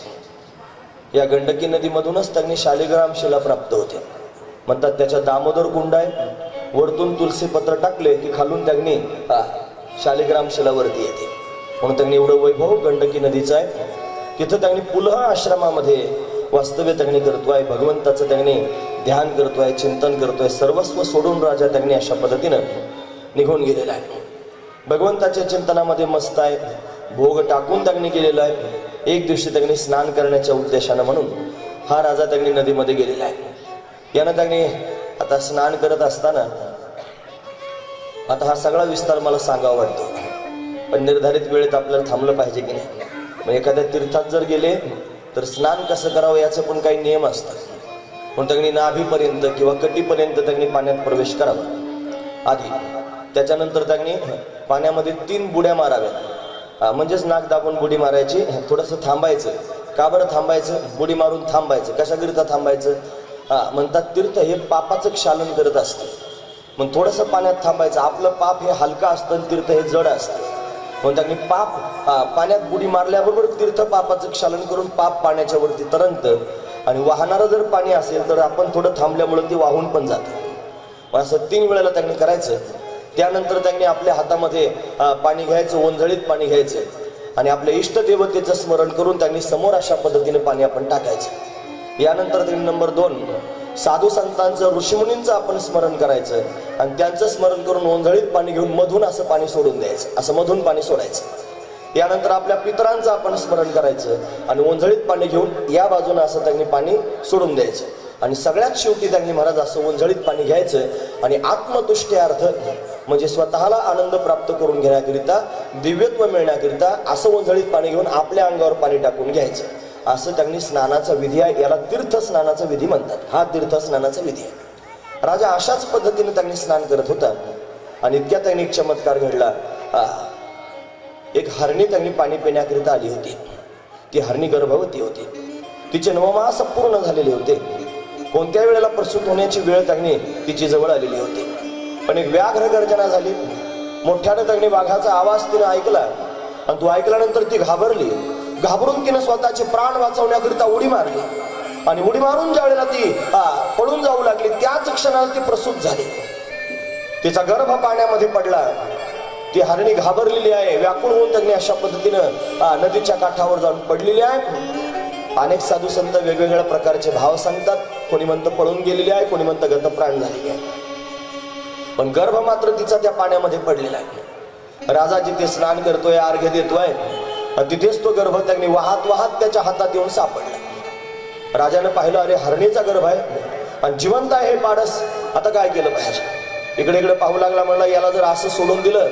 या गंडकी नदीमधूनच दगणी शालिग्राम शिला प्राप्त होते. म्हणतात त्याच्या दामोदर कुंड आहे, वरतून तुलसी पत्र टाकले की खालून त्यांनी शालिग्राम शिलावरती येते. म्हणून त्यांनी एवढं वैभव गंडकी नदीचं आहे. तिथं त्यांनी पुलह आश्रमामध्ये वास्तव्य त्यांनी करतोय. भगवंताचं त्यांनी ध्यान करतोय, चिंतन करतोय. सर्वस्व सोडून राजा त्यांनी अशा पद्धतीनं निघून गेलेला आहे. भगवंताच्या चिंतनामध्ये मस्त आहे. भोग टाकून त्यांनी गेलेला आहे. एक दिवशी त्यांनी स्नान करण्याच्या उद्देशानं म्हणून हा राजा त्यांनी नदीमध्ये गेलेला आहे. यानं त्यांनी आता स्नान करत असताना आता हा सगळा विस्तार मला सांगावा वाटतो, पण निर्धारित वेळेत आपल्याला थांबलं पाहिजे की नाही. मग एखाद्या तीर्थात जर गेले तर स्नान कसं करावं याचे पण काही नियम असतात. म्हणून त्यांनी नाभीपर्यंत किंवा कटीपर्यंत त्यांनी पाण्यात प्रवेश करावा आधी. त्याच्यानंतर त्यांनी पाण्यामध्ये 3 बुड्या माराव्या. म्हणजेच नाक दाबून बुडी मारायची. थोडंसं थांबायचं. का बरं थांबायचं? बुडी मारून थांबायचं. कशाकरिता थांबायचं? म्हणतात तीर्थ हे पापाचं क्षालन करत असतं. मग थोडंसं पाण्यात थांबायचं. आपलं पाप हे हलका असतं, तीर्थ हे जड असतं. म्हणून त्यांनी पाण्यात बुडी मारल्याबरोबर तीर्थ पापाचं क्षालन करून पाप पाण्याच्या वरती तरंगतं. आणि वाहणारं जर पाणी असेल तर आपण थोडं थांबल्यामुळे ते वाहून पण जातं. असं 3 वेळेला त्यांनी करायचं. त्यानंतर त्यांनी आपल्या हातामध्ये पाणी घ्यायचं, ओंजळीत पाणी घ्यायचं आणि आपल्या इष्टदेवतेचं स्मरण करून त्यांनी समोर अशा पद्धतीने पाणी आपण टाकायचं. यानंतर त्यांनी नंबर 2 साधू संतांचं, ऋषीमुनींचं आपण स्मरण करायचं आणि त्यांचं स्मरण करून ओंजळीत पाणी घेऊन मधून असं पाणी सोडून द्यायचं. असं मधून पाणी सोडायचं. यानंतर आपल्या पितरांचं आपण स्मरण करायचं आणि ओंजळीत पाणी घेऊन या बाजूनं असं त्यांनी पाणी सोडून द्यायचं. आणि सगळ्यात शेवटी त्यांनी महाराज असं ओंजळीत पाणी घ्यायचं आणि आत्मतुष्ट्यार्थ म्हणजे स्वतःला आनंद प्राप्त करून घेण्याकरिता, दिव्यत्व मिळण्याकरिता असं ओंजळीत पाणी घेऊन आपल्या अंगावर पाणी टाकून घ्यायचं. असं त्यांनी स्नानाचा विधी आहे. याला तीर्थ स्नानाचा विधी म्हणतात. हा तीर्थ स्नानाचा विधी आहे. राजा अशाच पद्धतीने त्यांनी स्नान करत होता आणि इतक्या त्यांनी एक चमत्कार घडला. एक हरणी त्यांनी पाणी पिण्याकरिता आली होती. ती हरणी गर्भवती होती. तिचे 9 मास पूर्ण झालेले होते. कोणत्या वेळेला प्रसूत होण्याची वेळ त्यांनी तिची जवळ आलेली होती. पण एक व्याघ्र गर्जना झाली. मोठ्याने त्यांनी वाघाचा आवाज तिने ऐकला आणि तो ऐकल्यानंतर ती घाबरली. घाबरून तिने स्वतःचे प्राण वाचवण्याकरिता उडी मारली आणि उडी मारून ज्या वेळेला ती पळून जाऊ लागली त्याच क्षणाला ती प्रसूत झाली. तिचा गर्भ पाण्यामध्ये पडला. ती हरणी घाबरलेली आहे. व्याकुळ होऊन त्यांनी अशा पद्धतीनं नदीच्या काठावर जाऊन पडलेली आहे. अनेक साधू संत वेगवेगळ्या प्रकारचे भाव सांगतात. कोणी म्हणतं पळून गेलेली आहे, कोणी म्हणतं गतप्राण झालेली आहे. पण गर्भ मात्र तिचा त्या पाण्यामध्ये पडलेला आहे. राजा जिथे स्नान करतोय, अर्घ्य देतोय, तिथेच तो गर्भ त्यांनी वाहत वाहत त्याच्या हातात येऊन सापडला. राजाने पाहिलं, अरे हरणीचा गर्भ आहे आणि जिवंत आहे हे पाडस. आता काय केलं पाहिजे? इकडे इकडे पाहू लागला. म्हणला याला जर असं सोडून दिलं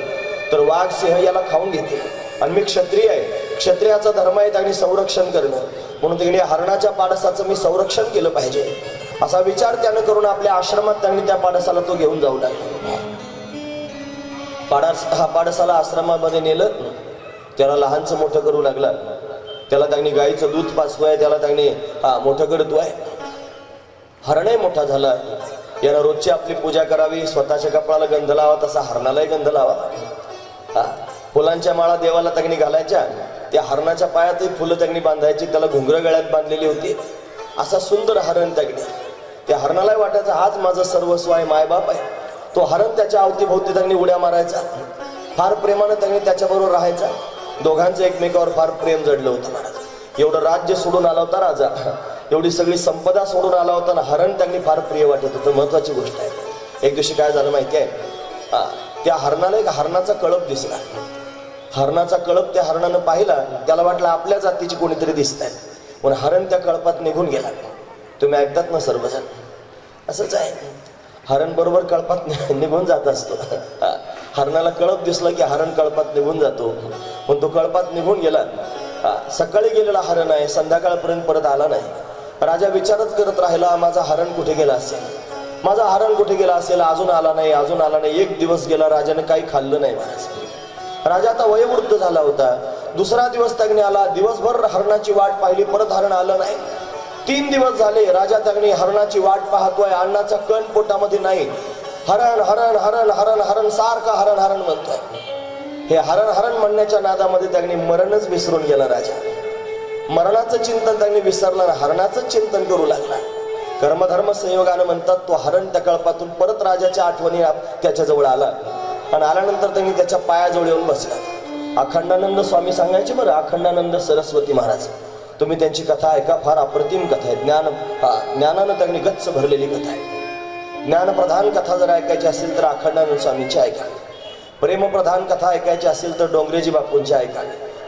तर वाघ सिंह याला खाऊन घेते आणि मी क्षत्रिय आहे. क्षत्रियाचा धर्म आहे त्यांनी संरक्षण करणं. म्हणून त्यांनी हरणाच्या पाडसाचं मी संरक्षण केलं पाहिजे असा विचार त्यानं करून आपल्या आश्रमात त्यांनी त्या पाडसाला तो घेऊन जाऊ लागला. पाडसाला आश्रमामध्ये नेलं. त्याला लहानचं मोठं करू लागला. त्याला त्यांनी गाईचं दूध पाजतोय, त्याला त्यांनी मोठं करतोय. हरणही मोठा झाला. यानं रोजची आपली पूजा करावी, स्वतःच्या कपाळाला गंध लावा, तसा हरणालाही गंध लावा. फुलांच्या माळा देवाला त्यांनी घालायच्या. त्या हरणाच्या पायातही फुलं त्यांनी बांधायची. त्याला घुंगरं गळ्यात बांधलेली होती. असा सुंदर हरण त्यांनी. त्या हरणालाही वाटायचं हाच माझं सर्वस्व आहे, मायबाप आहे. तो हरण त्याच्या अवतीभोवती त्यांनी उड्या मारायचा. फार प्रेमानं त्यांनी त्याच्याबरोबर राहायचा. दोघांचं एकमेकावर फार प्रेम जडलं होतं महाराज. एवढं राज्य सोडून आला होता राजा, एवढी सगळी संपदा सोडून आला होता ना. हरण त्यांनी फार प्रिय वाटत होतं. महत्वाची गोष्ट आहे. एक दिवशी काय झालं माहिती आहे? त्या हरणाला एक हरणाचा कळप दिसला. हरणाचा कळप त्या हरणानं पाहिला. त्याला वाटलं आपल्या जातीची कोणीतरी दिसत आहे म्हणून हरण त्या कळपात निघून गेला. तुम्ही ऐकतात ना सर्वजण, असंच आहे. हरण बरोबर कळपात निघून जात असतो. हरणाला कळप दिसला की हरण कळपात निघून जातो. पण तो कळपात निघून गेला. सकाळी गेलेला हरण आहे, संध्याकाळपर्यंत परत आला नाही. राजा विचारच करत राहिला, माझा हरण कुठे गेला असेल, माझा हरण कुठे गेला असेल. अजून आला नाही, अजून आला नाही. 1 दिवस गेला, राजाने काही खाल्लं नाही महाराज. राजा आता वयोवृद्ध झाला होता. दुसरा दिवस त्यांनी आला. दिवसभर हरणाची वाट पाहिली, परत हरण आलं नाही. 3 दिवस झाले राजा त्यांनी हरणाची वाट पाहतोय. अन्नाचा कण पोटामध्ये नाही. हरण हरण हरण हरण हरण सारखा हरण हरण म्हणतोय. हे हरण हरण म्हणण्याच्या नादामध्ये त्यांनी मरणच विसरून गेला. राजा मरणाचं चिंतन त्यांनी विसरला, हरणाचं चिंतन करू लागला. कर्मधर्म संयोगानं म्हणतात तो हरण त्या कळपातून परत राजाच्या आठवणी त्याच्याजवळ आला आणि आल्यानंतर त्यांनी त्याच्या पायाजवळ येऊन बसला. अखंडानंद स्वामी सांगायचे बरं, अखंडानंद सरस्वती महाराज, तुम्ही त्यांची कथा ऐका, फार अप्रतिम कथा आहे. ज्ञानानं त्यांनी गच्च भरलेली कथा आहे. ज्ञानप्रधान कथा जर ऐकायची असेल तर अखंडानंद स्वामींची ऐका, प्रेमप्रधान कथा ऐकायची असेल तर डोंगरेजी बापूंची ऐका,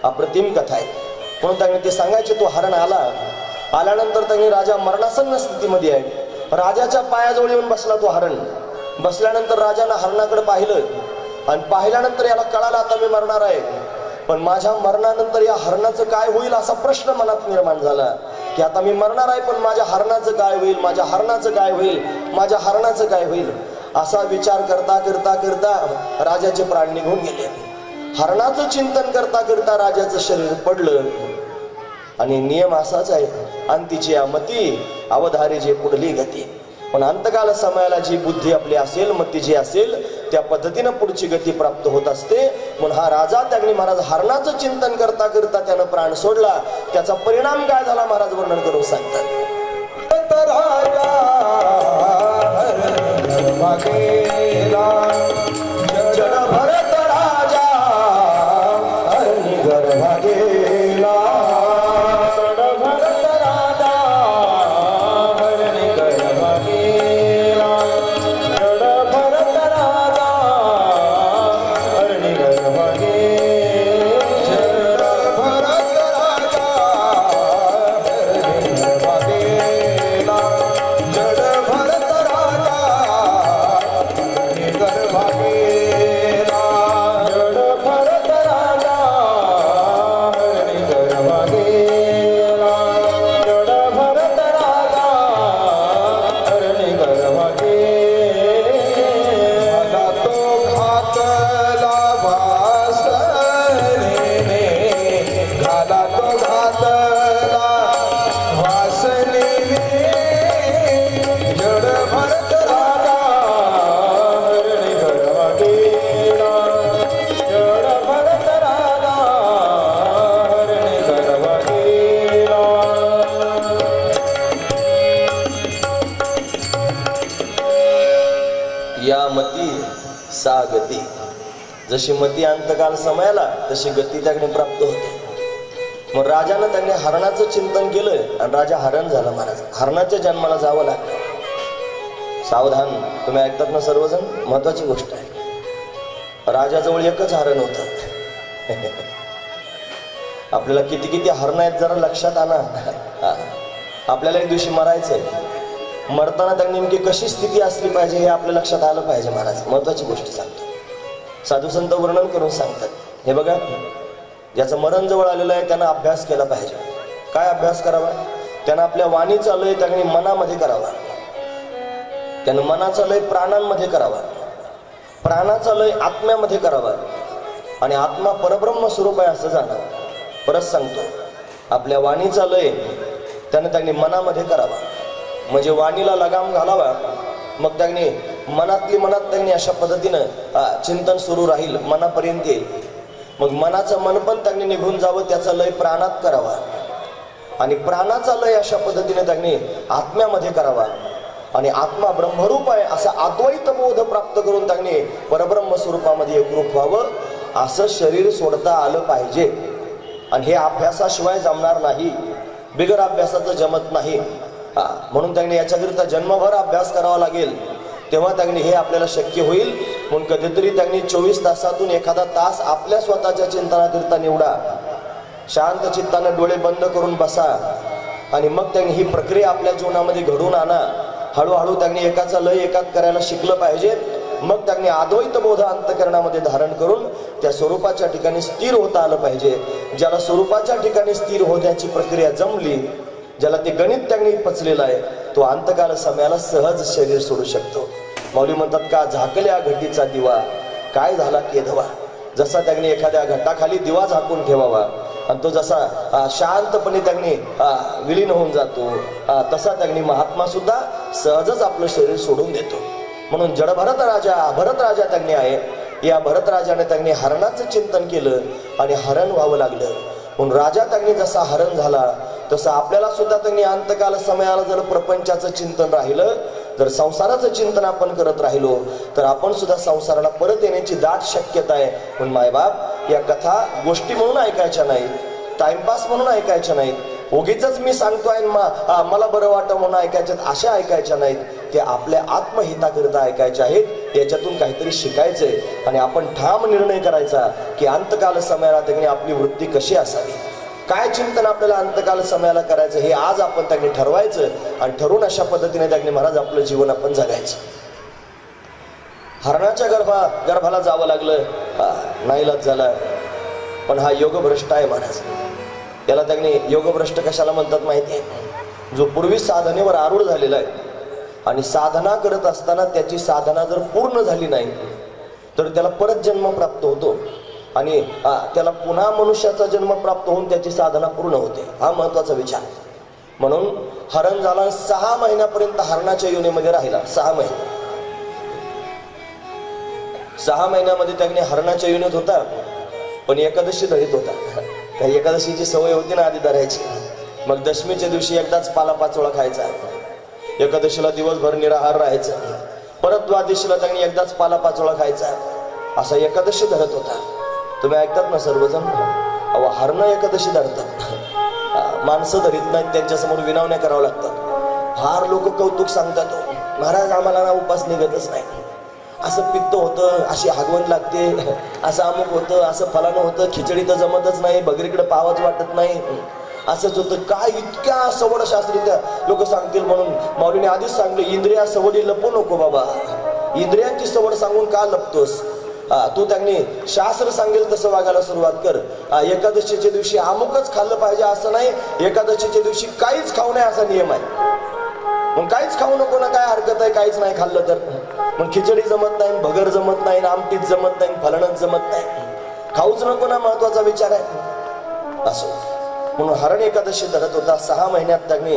अप्रतिम कथा आहे. म्हणून त्यांनी ते सांगायचे तो हरण आल्यानंतर त्यांनी राजा मरणासन्न स्थितीमध्ये आहे, राजाच्या पायाजवळ येऊन बसला तो हरण. बसल्यानंतर राजानं हरणाकडे पाहिलं आणि पाहिल्यानंतर याला कळालं आता मी मरणार आहे, पण माझ्या मरणानंतर या हरणाचं काय होईल असा प्रश्न मनात निर्माण झाला की आता मी मरणार आहे, पण माझ्या हरणाचं काय होईल, माझ्या हरणाचं काय होईल, माझ्या हरणाचं काय होईल, असा विचार करता करता करता राजाचे प्राण निघून गेले. हरणाचं चिंतन करता करता राजाचं शरीर पडलं. आणि नियम असाच आहे, अंतीची मती अवधारी जे पुढली गती. पण अंतकाल समयाला जी बुद्धी आपली असेल, मती जी असेल, त्या पद्धतीनं पुढची गती प्राप्त होत असते. म्हणून हा राजा त्यागणी महाराज हरणाचं चिंतन करता करता त्यानं प्राण सोडला. त्याचा परिणाम काय झाला महाराज वर्णन करून सांगतात. भरत राजा हरणी गर्भा गेला, भरत राजा हरणी गर्भा गेला, भरत राजा हरणी गर्भा गेला, भरत राजा हरणी गर्भा गेला, भरत राजा हरणी गर्भा गेला, भरत राजा हरणी गर्भा गेला, भरत राजा हरणी गर्भा गेला. तो घातला वासनेने, घाला तो घातला वासनेने, जड भरत राजा हरणी गर्भा गेला, जड भरत राजा हरणी गर्भा गेला. या मती सा गती, जशी मती अंतकाल समयाला तशी गती त्याकडे प्राप्त होते. मग राजानं त्यांनी हरणाचं चिंतन केलं आणि राजा हरण झाला महाराज. हरणाच्या जन्माला जावं लागलं. सावधान, तुम्ही ऐकतात ना सर्वजण, महत्वाची गोष्ट आहे. राजाजवळ एकच हरण होतं. आपल्याला किती किती हरण आहेत जरा लक्षात आणा. आपल्याला एक दिवशी मरायचंय. मरताना त्यांनी नेमकी कशी स्थिती असली पाहिजे हे आपल्या लक्षात आलं पाहिजे महाराज. महत्वाची गोष्ट सांगतो. साधू संत वर्णन करून सांगतात. हे बघा, ज्याचं मरण जवळ आलेलं आहे त्यानं अभ्यास केला पाहिजे. काय अभ्यास करावा? त्यानं आपल्या वाणीचा लय त्यांनी मनामध्ये करावा, त्यानं मनाचा लय प्राणांमध्ये करावा, प्राणाचा लय आत्म्यामध्ये करावा आणि आत्मा परब्रह्म स्वरूप आहे असं जाणावं. परत सांगतो, आपल्या वाणीचा लय त्यानं त्यांनी मनामध्ये करावा, म्हणजे वाणीला लगाम घालावा. मग त्यांनी मनातली मनात त्यांनी अशा पद्धतीनं चिंतन सुरू राहील, मनापर्यंत येईल. मग मनाचं मन पण त्यांनी निघून जावं, त्याचा लय प्राणात करावा आणि प्राणाचा लय अशा पद्धतीने त्यांनी आत्म्यामध्ये करावा आणि आत्मा ब्रह्मरूप आहे असा अद्वैत बोध प्राप्त करून त्यांनी परब्रह्म स्वरूपामध्ये एकरूप व्हावं. असं शरीर सोडता आलं पाहिजे. आणि हे अभ्यासाशिवाय जमणार नाही, बिगर अभ्यासाचं जमत नाही. म्हणून त्यांनी याच्याकरिता जन्मभर अभ्यास करावा लागेल, तेव्हा त्यांनी हे आपल्याला शक्य होईल. म्हणून कधीतरी त्यांनी 24 तासातून एखादा तास आपल्या स्वतःच्या चिंतनाकरिता निवडा. शांत चित्तानं डोळे बंद करून बसा आणि मग त्यांनी ही प्रक्रिया आपल्या जीवनामध्ये घडवून आणा. हळूहळू त्यांनी एकाचा लय एकात करायला शिकलं पाहिजे. मग त्यांनी अद्वैत बोध अंतकरणामध्ये धारण करून त्या स्वरूपाच्या ठिकाणी स्थिर होता आलं पाहिजे. ज्याला स्वरूपाच्या ठिकाणी स्थिर होण्याची प्रक्रिया जमली, ज्याला ते गणित त्यांनी पचलेलं आहे, तो अंतकाल समयाला सहज शरीर सोडू शकतो. मौली म्हणतात का झाकल्या घटीचा दिवा काय झाला केधवा. जसा त्यांनी एखाद्या घटाखाली दिवा झाकून ठेवावा आणि तो जसा शांतपणे त्यांनी विलीन होऊन जातो, तसा त्यांनी महात्मा सुद्धा सहजच आपलं शरीर सोडून देतो. म्हणून जड भरत राजा त्यांनी आहे. या भरत राजाने त्यांनी हरणाचं चिंतन केलं आणि हरण व्हावं लागलं. म्हणून राजा त्यांनी जसा हरण झाला तसं आपल्याला सुद्धा त्यांनी अंतकाल समयाला जर प्रपंचाचं चिंतन राहिलं, जर संसाराचं चिंतन आपण करत राहिलो तर आपण सुद्धा संसाराला परत येण्याची दाट शक्यता आहे. पण मायबाप या कथा गोष्टी म्हणून ऐकायच्या नाहीत, टाइमपास म्हणून ऐकायच्या नाहीत, उगीच मी सांगतोय मला बरं वाटतं म्हणून ऐकायच्यात अशा ऐकायच्या नाहीत. ते आपल्या आत्महिताकरिता ऐकायच्या आहेत. याच्यातून काहीतरी शिकायचंय आणि आपण ठाम निर्णय करायचा की अंतकाल समयाला त्यांनी आपली वृत्ती कशी असावी, काय चिंतन आपल्याला अंतकाल समयाला करायचं हे आज आपण त्यांनी ठरवायचं आणि ठरवून अशा पद्धतीने त्यांनी महाराज आपलं जीवन आपण जगायचं. हरणाच्या गर्भाला जावं लागलं, नाईलाज झाला. पण हा योगभ्रष्ट आहे महाराज. याला त्यांनी योगभ्रष्ट कशाला म्हणतात माहिती आहे? जो पूर्वी साधनेवर आरूढ झालेला आहे आणि साधना करत असताना त्याची साधना जर पूर्ण झाली नाही तर त्याला परत जन्म प्राप्त होतो आणि त्याला पुन्हा मनुष्याचा जन्म प्राप्त होऊन त्याची साधना पूर्ण होते. हा महत्वाचा विचार. म्हणून हरण झाला 6 महिन्यापर्यंत हरणाच्या योनीमध्ये राहिला. 6 महिने. 6 महिन्यामध्ये त्याने हरणाच्या योनीत होता, पण एकादशी धरीत होता. काही एकादशीची सवय होती ना आधी धरायची. मग दशमीच्या दिवशी एकदाच पालापाचोळा खायचा, एकादशीला दिवसभर निराहार राहायचा, परत द्वादशीला त्यांनी एकदाच पालापाचोळा खायचा. असा एकादशी धरत होता. तुम्ही ऐकतात ना सर्वजण, अहो हरणं एकादशी धरतात, माणसं धरीत नाहीत, त्यांच्यासमोर विनवण्या करावं लागतात. फार लोक कौतुक सांगतात, महाराज आम्हाला ना उपास निघतच नाही, असं पित्त होतं, अशी हागवण लागते, असं अमुक होतं, असं फलानं होतं, खिचडी तर जमतच नाही, बगरीकडे पावच वाटत नाही, असंच होतं. काय इतक्या सवड शास्त्री त्या लोक सांगतील म्हणून माऊलीने आधीच सांगलं, इंद्रिया सवडी लपू नको बाबा. इंद्रियांची सवड सांगून का लपतोस? तू त्यांनी शास्त्र सांगेल तसं वागायला सुरुवात कर. एकादशीच्या दिवशी अमुकच खाल्लं पाहिजे असं नाही, एकादशीच्या दिवशी काहीच खाऊ नये असा नियम आहे. मग काहीच खाऊ नको ना, काय हरकत आहे काहीच नाही खाल्लं तर? मग खिचडी जमत नाही, भगर जमत नाही, आमटीच जमत नाही, फलणच जमत नाही, खाऊच नको ना, महत्वाचा विचार आहे. असो म्हणून हरण एकादशी धरत होता. 6 महिन्यात त्यांनी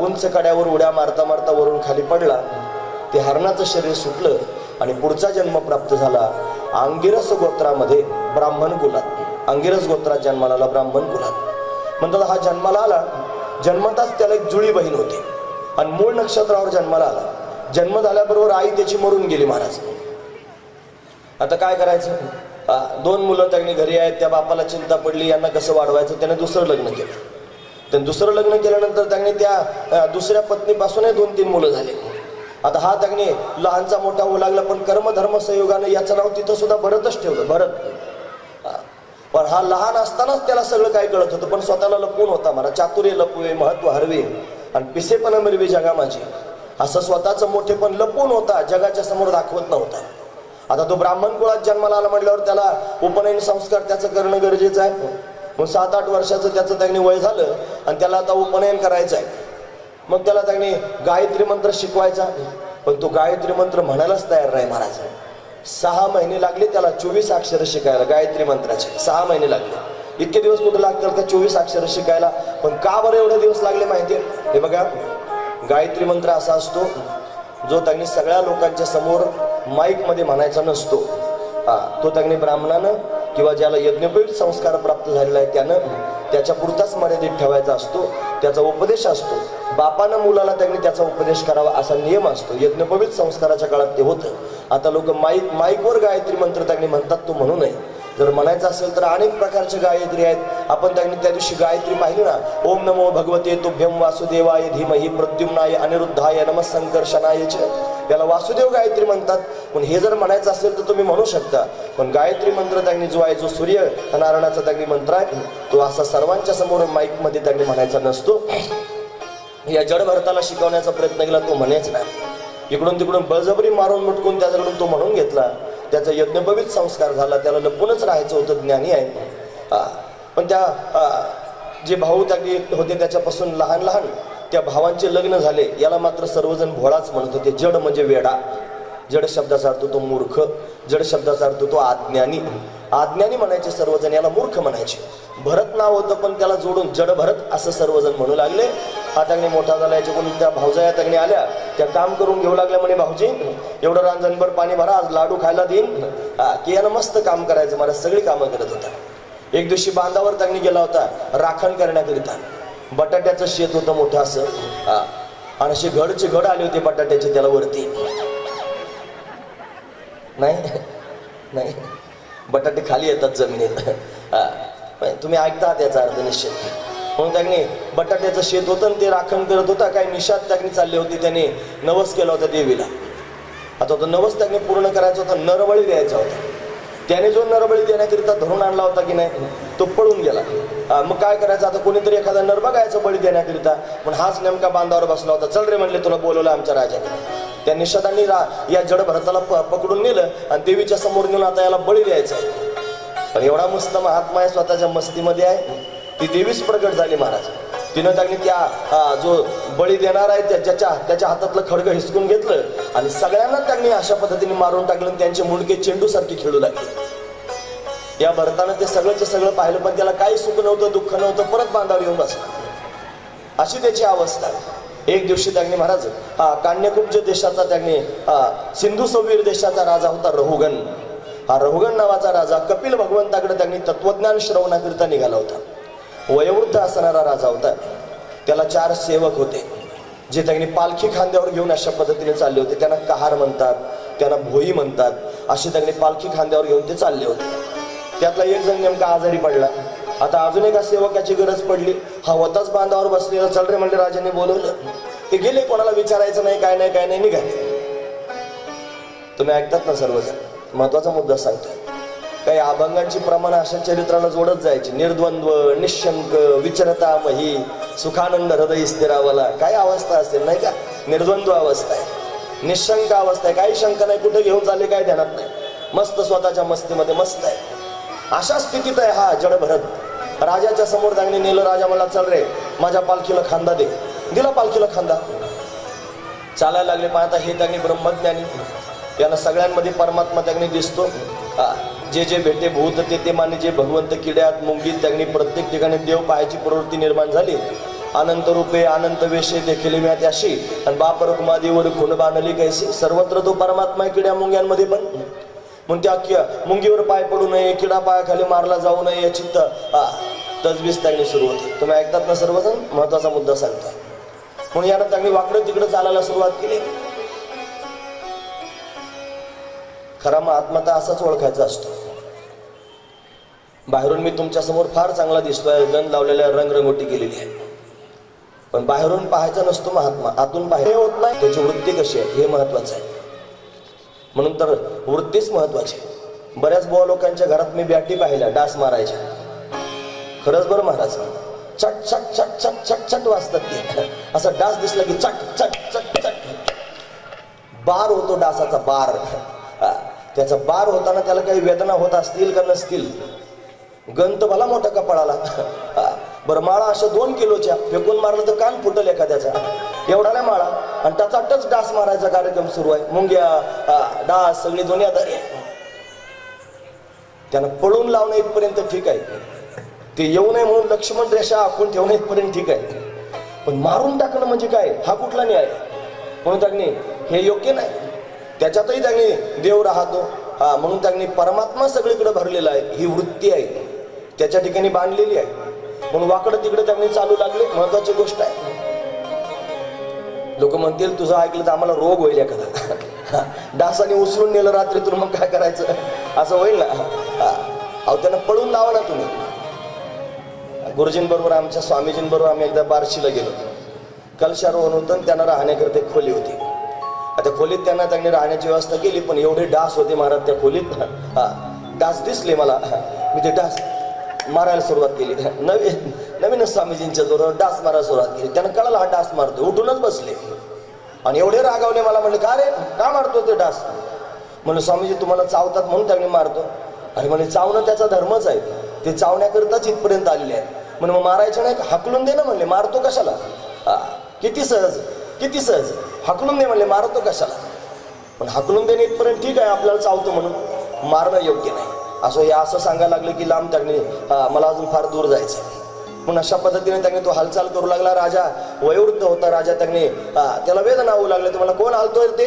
उंच कड्यावर उड्या मारता मारता वरून खाली पडला. ते हरणाचं शरीर सुटलं आणि पुढचा जन्म प्राप्त झाला अंगिरस गोत्रामध्ये, ब्राह्मण कुलात. अंगिरस गोत्रात जन्माला आला, ब्राह्मण कुलात. म्हणतात हा जन्माला आला, जन्मताच त्याला एक जुळी बहीण होती आणि मूळ नक्षत्रावर जन्माला आला. जन्म झाल्याबरोबर आई त्याची मरून गेली महाराज. आता काय करायचं? 2 मुलं त्यांनी घरी आहेत, त्या बापाला चिंता पडली, यांना कसं वाढवायचं. त्याने दुसरं लग्न केलं. त्याने दुसरं लग्न केल्यानंतर त्यांनी त्या दुसऱ्या पत्नीपासूनही 2-3 मुलं झाले. आता हा त्यांनी लहानचा मोठा होऊ लागला, पण कर्मधर्म संयोगाने याचं नाव तिथं सुद्धा भरतच ठेवलं, भरत. पण हा लहान असतानाच त्याला सगळं काय कळत होतं, पण स्वतःला लपवून होता. मला चातुर्य लपवे, महत्व हरवे आणि पिसेपण मिरवी जगा माझी, असं स्वतःचं मोठे पण लपवून होता, जगाच्या समोर दाखवत नव्हता. आता तो ब्राह्मण कुळात जन्माला आला म्हटल्यावर त्याला उपनयन संस्कार त्याचं करणं गरजेचं आहे. मग 7-8 वर्षाचं त्याचं त्यांनी वय झालं आणि त्याला आता उपनयन करायचं आहे. मग त्याला त्यांनी गायत्री मंत्र शिकवायचा, पण तो गायत्री मंत्र म्हणायलाच तयार नाही महाराज. 6 महिने लागले त्याला 24 अक्षर शिकायला गायत्री मंत्राचे. 6 महिने लागले. इतके दिवस कुठे लागतात त्या 24 अक्षर शिकायला? पण का बरं एवढे दिवस लागले माहितीये? हे बघा, गायत्री मंत्र असा असतो जो त्यांनी सगळ्या लोकांच्या समोर माईक मध्ये म्हणायचा नसतो. तो त्यांनी ब्राह्मणानं किंवा ज्याला यज्ञोपवीत संस्कार प्राप्त झालेला आहे त्यानं त्याच्या पुरताच मर्यादित ठेवायचा असतो. त्याचा उपदेश असतो. बापानं मुलाला त्यांनी त्याचा उपदेश करावा असा नियम असतो. यज्ञोपवीत संस्काराच्या काळात ते होतं. आता लोक माईकवर गायत्री मंत्र त्यांनी म्हणतात, तो म्हणू नये. जर म्हणायचं असेल तर अनेक प्रकारचे गायत्री आहेत. आपण त्यांनी त्या दिवशी गायत्री पाहिली ना, ओम नमो भगवते तुभ्यं वासुदेवाय धीमहि प्रद्युम्नाय अनिरुद्धाय नमः संकर्षणाय च, याला वासुदेव गायत्री म्हणतात. पण हे जर म्हणायचं असेल तर तुम्ही म्हणू शकता. पण गायत्री मंत्र त्यांनी जो आहे, जो सूर्यनारायणाचा त्यांनी मंत्र आहे, तो असा सर्वांच्या समोर माईक मध्ये त्यांनी म्हणायचा नसतो. या जड भरताला शिकवण्याचा प्रयत्न केला, तो म्हणायच नाही. इकडून तिकडून बळजबरी मारून मुटकून त्याच्याकडून तो म्हणून घेतला. त्याचा यज्ञोपवीत संस्कार झाला. त्याला लपूनच राहायचं होतं, ज्ञानी आहे. पण त्या जे भाऊ त्यागी होते त्याच्यापासून लहान लहान त्या भावांचे लग्न झाले. याला मात्र सर्वजण भोळाच म्हणत होते. जड म्हणजे वेडा. जड शब्दाचा अर्थ तो मूर्ख. जड शब्दाचा अर्थ तो अज्ञानी. अज्ञानी म्हणायचे सर्वजण, याला मूर्ख म्हणायचे. भरत नाव होतं पण त्याला जोडून जड भरत असं सर्वजण म्हणू लागले. हा त्याने मोठा झाला. याच्याकडून त्या भाऊजाया त्याने आल्या, त्या काम करून घेऊ लागल्या. म्हणे भाऊजी एवढं रांजणभर पाणी भरा, आज लाडू खायला देईन. की यानं मस्त काम करायचं, मला सगळी कामं करत होता. एक दिवशी बांधावर त्यांनी गेला होता राखण करण्याकरिता. बटाट्याचं शेत होतं मोठं असं, आणि असे घडचे घड आले होते बटाट्याचे त्याला वरती. नाही बटाटे खाली येतात जमिनीत. तुम्ही ऐकता त्याचा अर्थ निश्चित. म्हणून त्याने बटाट्याचं शेत होतं आणि ते राखण करत होता. काही निषाद त्याने चालले होते, त्याने नवस केला होता देवीला. आता तो नवस त्याने पूर्ण करायचा होता, नरबळी द्यायचा होता. त्याने जो नरबळी देण्याकरिता धरून आणला होता की नाही, तो पळून गेला. मग काय करायचं आता, कोणीतरी एखादा नर बघायचं बळी देण्याकरिता. पण हाच नेमका बांधावर बसला होता. चल रे म्हणले, तुला बोलवलं आमच्या राजाने. त्या निषादांनी या जड भरताला पकडून नेलं आणि देवीच्या समोर नेऊन आता याला बळी द्यायचा. पण एवढा मस्त महात्मा आहे, स्वतःच्या मस्तीमध्ये आहे. ती देवीच प्रगट झाली महाराज. तिनं त्यांनी त्या जो बळी देणार आहे त्याच्या हातातलं खडगं हिसकून घेतलं आणि सगळ्यांना त्यांनी अशा पद्धतीने मारून टाकलं आणि त्यांचे मुंडके चेंडू सारखे खेळू लागले. या भरतानं ते सगळंच सगळं पाहिलं, पण त्याला काही सुख नव्हतं, दुःख नव्हतं. परत बांधावर येऊन बसला. अशी त्याची अवस्था. एक दिवशी त्यांनी महाराज कान्यकुब्ज देशाचा, त्यांनी सिंधू सौवीर देशाचा राजा होता रहुगण. हा रहुगण नावाचा राजा कपिल भगवंताकडे त्यांनी तत्वज्ञान श्रवणाकरिता निघाला होता. वयोवृद्ध असणारा राजा होता. त्याला 4 सेवक होते, जे त्यांनी पालखी खांद्यावर घेऊन अशा पद्धतीने चालले होते. त्यांना कहार म्हणतात, त्यांना भोई म्हणतात. असे त्यांनी पालखी खांद्यावर घेऊन ते चालले होते. त्यातला एक जण नेमका आजारी पडला. आता अजून एका सेवकाची गरज पडली. हा होताच बांधावर बसलेला. चल रे म्हणले, राजाने बोलवलं. ते गेले, कोणाला विचारायचं नाही, काय नाही निघाले. तुम्ही ऐकतात ना सर्वजण. महत्वाचा मुद्दा सांगतो. काही अभंगांची प्रमाण अशा चरित्राला जोडत जायची. निर्द्वंद्व, निशंक, विचरता मही, सुखानंद हृदय स्थिरावला. काय अवस्था असेल नाही का. निर्द्वंद्व अवस्था आहे, निशंक अवस्था आहे. काही शंका नाही, कुठे घेऊन चालले काय ध्यानात नाही. मस्त स्वतःच्या मस्तीमध्ये मस्त आहे. अशा स्थितीत आहे हा जड भरत. राजाच्या समोर त्यांनी नेलं. राजा मला, चल रे माझ्या पालखीला खांदा दे. दिला पालखीला खांदा. चालायला लागले. पण आता हे त्यांनी ब्रह्मज्ञानी, यांना सगळ्यांमध्ये परमात्मा त्यांनी दिसतो. जे जे भेटे भूत ते माने, जे भगवंत किड्यात मुंगीत, त्यांनी प्रत्येक ठिकाणी देव पाहायची प्रवृत्ती निर्माण झाली. अनंत रूपे अनंत वेशे देखील मी त्याशी, आणि बाप रुक्मादेवर खून बांधली कैसी. सर्वत्र तो परमात्मा किड्या मुंग्यांमध्ये पण. म्हणून त्या मुंगीवर पाय पडू नये, किडा पायाखाली मारला जाऊ नये याची तजवीज त्यांनी सुरू होती. तुम्ही ऐकतात ना सर्वजण. महत्वाचा मुद्दा सांगता. म्हणून यानं त्यांनी वाकडं तिकडं चालायला सुरुवात केली. खरा महात्मा तर असाच ओळखायचा असतो. बाहेरून मी तुमच्या समोर फार चांगला दिसतोय, गंध लावलेल्या, रंगरंगोटी केलेली आहे, पण बाहेरून पाहायचा नसतो महात्मा. आतून पाहायला होत नाही. त्याची वृत्ती कशी आहे हे महत्वाचं आहे. म्हणून तर वृत्तीच महत्वाची. बऱ्याच बुवा लोकांच्या घरात मी बॅटी पाहिल्या डास मारायच्या. खरंच बरं महाराज, चट चट चट चट चट चट वाजतात ते. असा डास दिसला की चट चट चट चट. बार होतो डासाचा, बार. त्याचा बार होताना त्याला काही वेदना होत असतील का नसतील. गंत भला मोठा कपाळाला. बरं माळा अशा 2 किलोच्या फेकून मारलं तर कान फुटल एखाद्याचा. एवढाला माळा, आणि त्याचा टच डास मारायचा कार्यक्रम सुरू आहे. मुंग्या, डास, सगळी दुनियादारी. त्यानं पळून लावणं इथपर्यंत ठीक आहे, ते येऊ नये म्हणून लक्ष्मण रेषा आखून ठेवणं इथपर्यंत ठीक आहे, पण मारून टाकणं म्हणजे काय, हा कुठला न्याय. म्हणून त्यांनी हे योग्य नाही. त्याच्यातही त्यांनी देव राहतो. म्हणून त्यांनी परमात्मा सगळीकडे भरलेला आहे. ही वृत्ती आहे, त्याच्या ठिकाणी बांधलेली आहे. म्हणून वाकडं तिकडे त्यांनी चालू लागले. महत्वाची गोष्ट आहे. लोक म्हणतील तुझं ऐकलं तर आम्हाला रोग होईल एखादा. डासाने उचलून नेलं रात्रीतून, मग काय करायचं, असं होईल ना. अहो त्यांना पळून लावा ना तुम्ही. गुरुजींबरोबर, आमच्या स्वामीजींबरोबर आम्ही एकदा बार्शीला गेलो. कलशारोहण होतं, त्यांना राहण्याकरता एक खोली होती. आता खोलीत त्यांनी राहण्याची व्यवस्था केली, पण एवढे डास होते महाराज त्या खोलीत. डास दिसले मला, मी ते डास मारायला सुरुवात केली. नवीन स्वामीजींच्या जोरावर डास मारायला सुरुवात केली. त्यांना कळालं हा डास मारतो, उठूनच बसले आणि एवढे रागावले मला. म्हणले का रे, का मारतो ते डास. म्हणलं स्वामीजी तुम्हाला चावतात म्हणून त्यांनी मारतो. अरे म्हणजे चावणं त्याचा धर्मच आहे, ते चावण्याकरताच इथपर्यंत आलेले आहेत. म्हणून मग मारायचं नाही, हाकलून दे ना म्हणले, मारतो कशाला. किती सहज, किती सहज. हाकलून दे म्हणले, मारतो कशाला. पण हाकलून देणे इथपर्यंत ठीक आहे, आपल्याला चावतो म्हणून मारणं योग्य नाही. असं सांगायला लागलं की लांब त्यांनी मला अजून फार दूर जायचं. म्हणून अशा पद्धतीने त्यांनी तो हालचाल करू लागला. राजा वयोवृद्ध होता. राजा त्यांनी त्याला वेदना होऊ लागले. तुम्हाला कोण हालतोय ते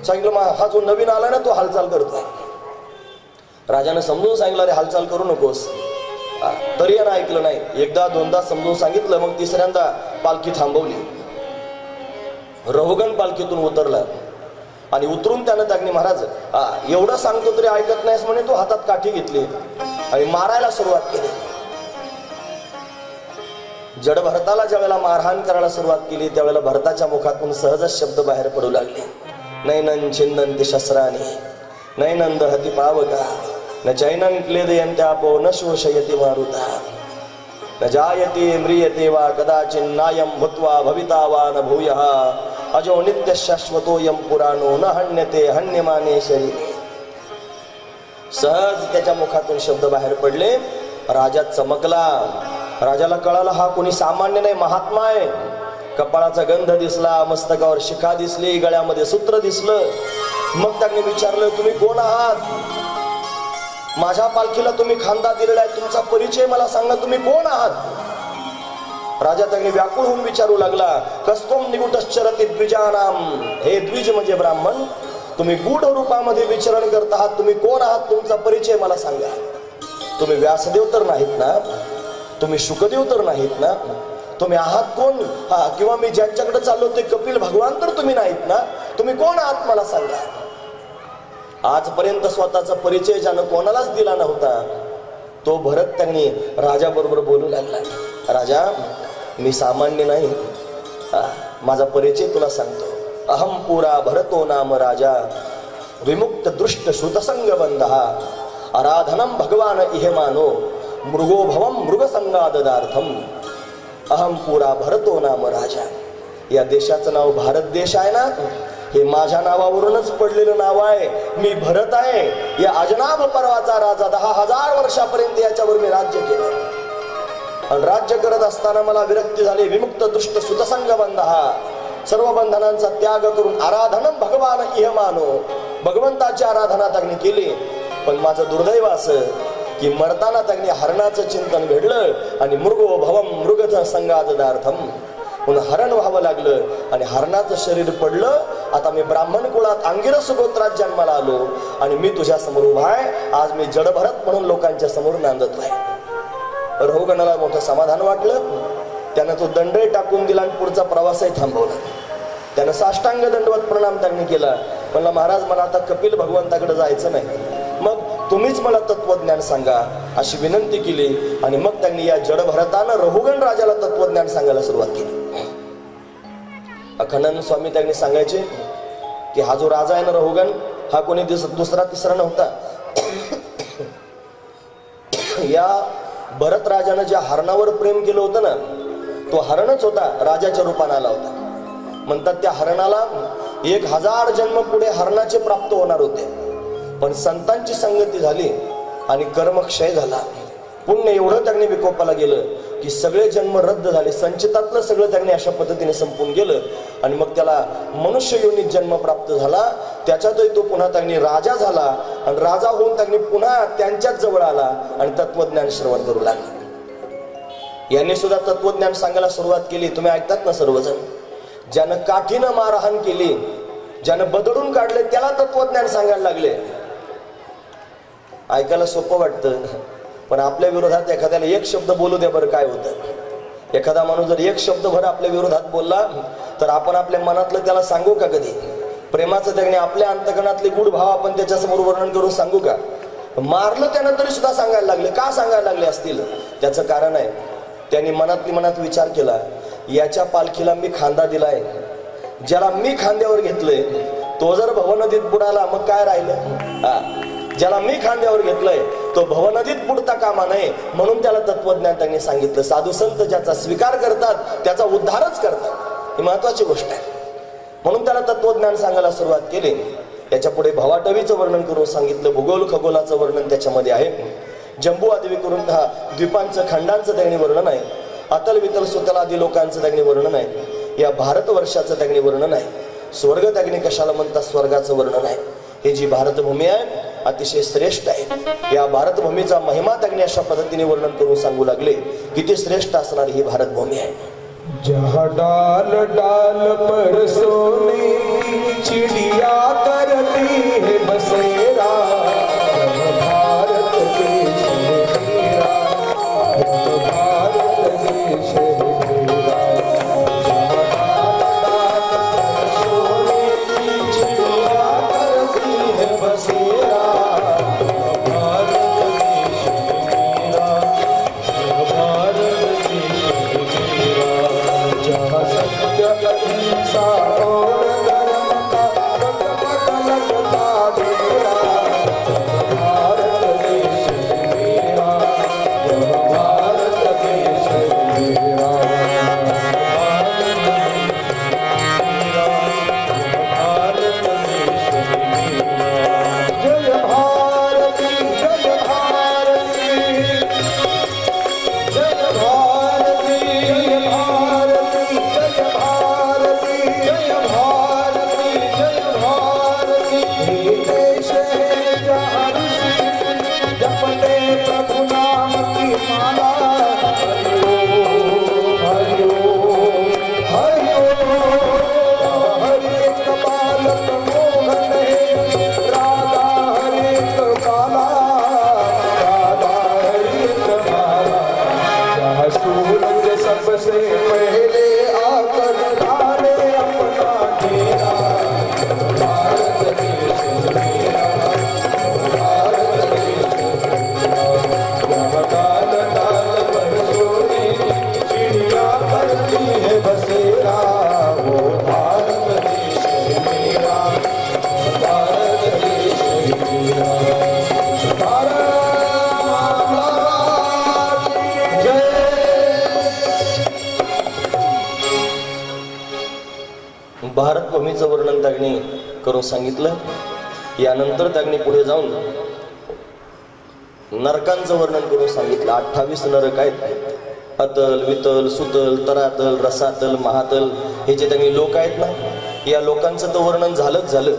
सांगितलं, हा जो नवीन आला ना तो हालचाल करतोय. राजाने समजून सांगितलं, अरे हालचाल करू नकोस, तरी यानं ऐकलं नाही. एकदा दोनदा समजून सांगितलं, मग तिसऱ्यांदा पालखी थांबवली. रहुगण पालखीतून उतरला आणि उतरून त्यानं त्यागनी महाराज एवढं सांगतो तरी ऐकत नाहीस म्हणे. तो हातात काठी घेतली आणि मारायला सुरुवात केली. जड भरताला ज्यावेळेला मारहाण करायला सुरुवात केली त्यावेळेला भरताच्या मुखातून सहजच शब्द बाहेर पडू लागले. नैनन छिन्नन्ति शस्त्राणि नैनन दहति पावका न चैनं क्लेदयन्त्यापो न शोषयति मारुता न जायते म्रियते वा कदाचिन्नायं भूत्वा भविता वा न भूयः अजो नित्य शाश्वतोयं पुराणो न हन्यते हन्यमाने शरीरे. सहज त्याच्या मुखातून शब्द बाहेर पडले. राजा चमकला. राजाला कळालं हा कोणी सामान्य नाही, महात्मा आहे. कपाळाचा गंध दिसला, मस्तकावर शिखा दिसली, गळ्यामध्ये सूत्र दिसलं. मग त्यांनी विचारलं, तुम्ही कोण आहात? माझ्या पालखीला तुम्ही खांदा दिलेला आहे, तुमचा परिचय मला सांगा, तुम्ही कोण आहात? राजा त्यांनी व्याकुळ होऊन विचारू लागला, कस्तोम निगुटश्चरति द्विजानाम. हे द्विज म्हणजे ब्राह्मण, तुम्ही गूढ रूपामध्ये विचरण करत आहात, तुम्ही कोण आहात? तुमचा परिचय मला सांगा. तुम्ही व्यासदेव तर नाहीत ना? तुम्ही शुकदेव तर नाहीत ना? तुम्ही आहात कोण? किंवा मी ज्यांच्याकडे चाललो ते कपिल भगवान तर तुम्ही नाहीत ना? तुम्ही कोण आहात मला सांगा. आजपर्यंत स्वतःचा परिचय ज्यानं कोणालाच दिला नव्हता तो भरत त्यांनी राजा बरोबर बोलू लागला. राजा, मी सामान्य नाही, माझा परिचय तुला सांगतो. अहम पुरा भरतो नाम राजा विमुक्त दृष्ट श्रुतसंग बंधहा आराधनम भगवान इहेमानो मृगो भवम मृगसंगाददार्थम. अहम पुरा भरतो नाम राजा. या देशाचं नाव भारत देश आहे ना, हे माझ्या नावावरूनच पडलेलं नाव आहे. मी भरत आहे, या अजनाभ पर्वाचा राजा. 10,000 वर्षापर्यंत याच्यावर मी राज्य केलं आणि राज्य करत असताना मला विरक्ती झाली. विमुक्त दृष्ट सुतसंग बंधहा, सर्व बंधनांचा त्याग करून आराधनम भगवान इहमानो, भगवंताची आराधना त्यांनी केली. पण माझं दुर्दैव असं की मरताना त्यांनी हरणाचं चिंतन घडलं आणि मृगो भवम मृग संगाददार्थम, म्हणून हरण व्हावं लागलं आणि हरणाचं शरीर पडलं. आता मी ब्राह्मण कुळात अंगिरस गोत्रात जन्माला आलो आणि मी तुझ्या समोर उभा आहे. आज मी जड भरत म्हणून लोकांच्या समोर नांदत आहे. रहुगणाला मोठं समाधान वाटलं. त्यानं तो दंडही टाकून दिला आणि पुढचा प्रवासही थांबवला. त्यानं साष्टांग दंडवत प्रणाम त्यांनी केला. म्हणला, महाराज मला आता कपिल भगवंताकडे जायचं नाही, मग तुम्हीच मला तत्वज्ञान सांगा अशी विनंती केली. आणि मग त्यांनी या जड भरतानं रहुगण राजाला तत्वज्ञान सांगायला सुरुवात केली. अखंडानंद स्वामी त्यांनी सांगायचे की हा जो राजा आहे ना रहुगण, हा कोणी दुसरा तिसरा नव्हता. या भरत राजानं ज्या हरणावर प्रेम केलं होतं ना, तो हरणच होता, राजाच्या रूपाने आला होता. म्हणतात त्या हरणाला 1000 जन्म पुढे हरणाचे प्राप्त होणार होते. पण संतांची संगती झाली आणि कर्मक्षय झाला. पुण्य एवढं त्यांनी विकोपाला गेलं की सगळे जन्म रद्द झाले. संचितातलं सगळं त्यांनी अशा पद्धतीने संपून गेलं आणि मग त्याला मनुष्य योनीत जन्म प्राप्त झाला. त्याच्यातही तो पुन्हा त्यांनी राजा झाला आणि राजा होऊन त्यांनी पुन्हा त्यांच्याच जवळ आला आणि तत्वज्ञान श्रवण करू लागला. यांनी सुद्धा तत्वज्ञान सांगायला सुरुवात केली. तुम्ही ऐकतात ना सर्वजण, ज्यानं काठीनं मारहाण केली, ज्यानं बदडून काढले, त्याला तत्वज्ञान सांगायला लागले. ऐकायला सोपं वाटतं, पण आपल्या विरोधात एखाद्याला एक शब्द बोलू द्या बरं, काय होतं? एखादा माणूस जर एक शब्द भर आपल्या विरोधात बोलला तर आपण आपल्या मनातलं त्याला सांगू का? कधी प्रेमाचं त्याने आपल्या अंतकरणातले गुढ भाव आपण त्याच्यासमोर वर्णन करून सांगू का? मारलं त्यानं तरी सुद्धा सांगायला लागले. का सांगायला लागले असतील? त्याचं कारण आहे, त्यांनी मनातली मनात विचार केला, याच्या पालखीला मी खांदा दिलाय, ज्याला मी खांद्यावर घेतलंय तो जर भवनदीत बुडाला मग काय राहिलं? ज्याला मी खांद्यावर घेतलंय तो भवनदीत बुडता कामा नये, म्हणून त्याला तत्वज्ञान त्यांनी सांगितलं. साधू संत ज्याचा स्वीकार करतात त्याचा उद्धारच करतात, ही महत्वाची गोष्ट आहे. म्हणून त्याला तत्वज्ञान सांगायला सुरुवात केली. त्याच्या पुढे भवाटवीचं वर्णन करून सांगितलं. भूगोल खगोलाचं वर्णन त्याच्यामध्ये आहे. जम्बू आदी करून द्वीपांचं खंडांचं त्यांनी वर्णन आहे. अतल वितल सुतल आदी लोकांचं त्यांनी वर्णन आहे. या भारतवर्षाचं त्यांनी वर्णन आहे. स्वर्ग त्यांनी कशाला म्हणतात, स्वर्गाचं वर्णन आहे. ही जी भारतभूमी आहे अतिशय श्रेष्ठ आहे. या भारतभूमीचा महिमा त्यांनी अशा पद्धतीने वर्णन करून सांगू लागले. किती श्रेष्ठ असणारी ही भारतभूमी आहे.
जहाँ डाल डाल पर सोने की चिड़िया करती है बसेरा, भारत देश मेरा सूरज सबसे पहले आकर डाले अपना डेरा। भारत देश मेरा, भारत देश मेरा। डाल डाल पर सोने चिड़िया करती है बसेरा। वो भारत देश मेरा, भारत देश मेरा।
भारत भूमीचं वर्णन त्यांनी करून सांगितलं. यानंतर त्यांनी पुढे जाऊन नरकांचं वर्णन करून सांगितलं. 28 नरक आहेत. अतल, वितल, सुतल, तरातल, रसातल, महातल हे जे त्यांनी लोक आहेत ना, या लोकांचं तर वर्णन झालंच झालं,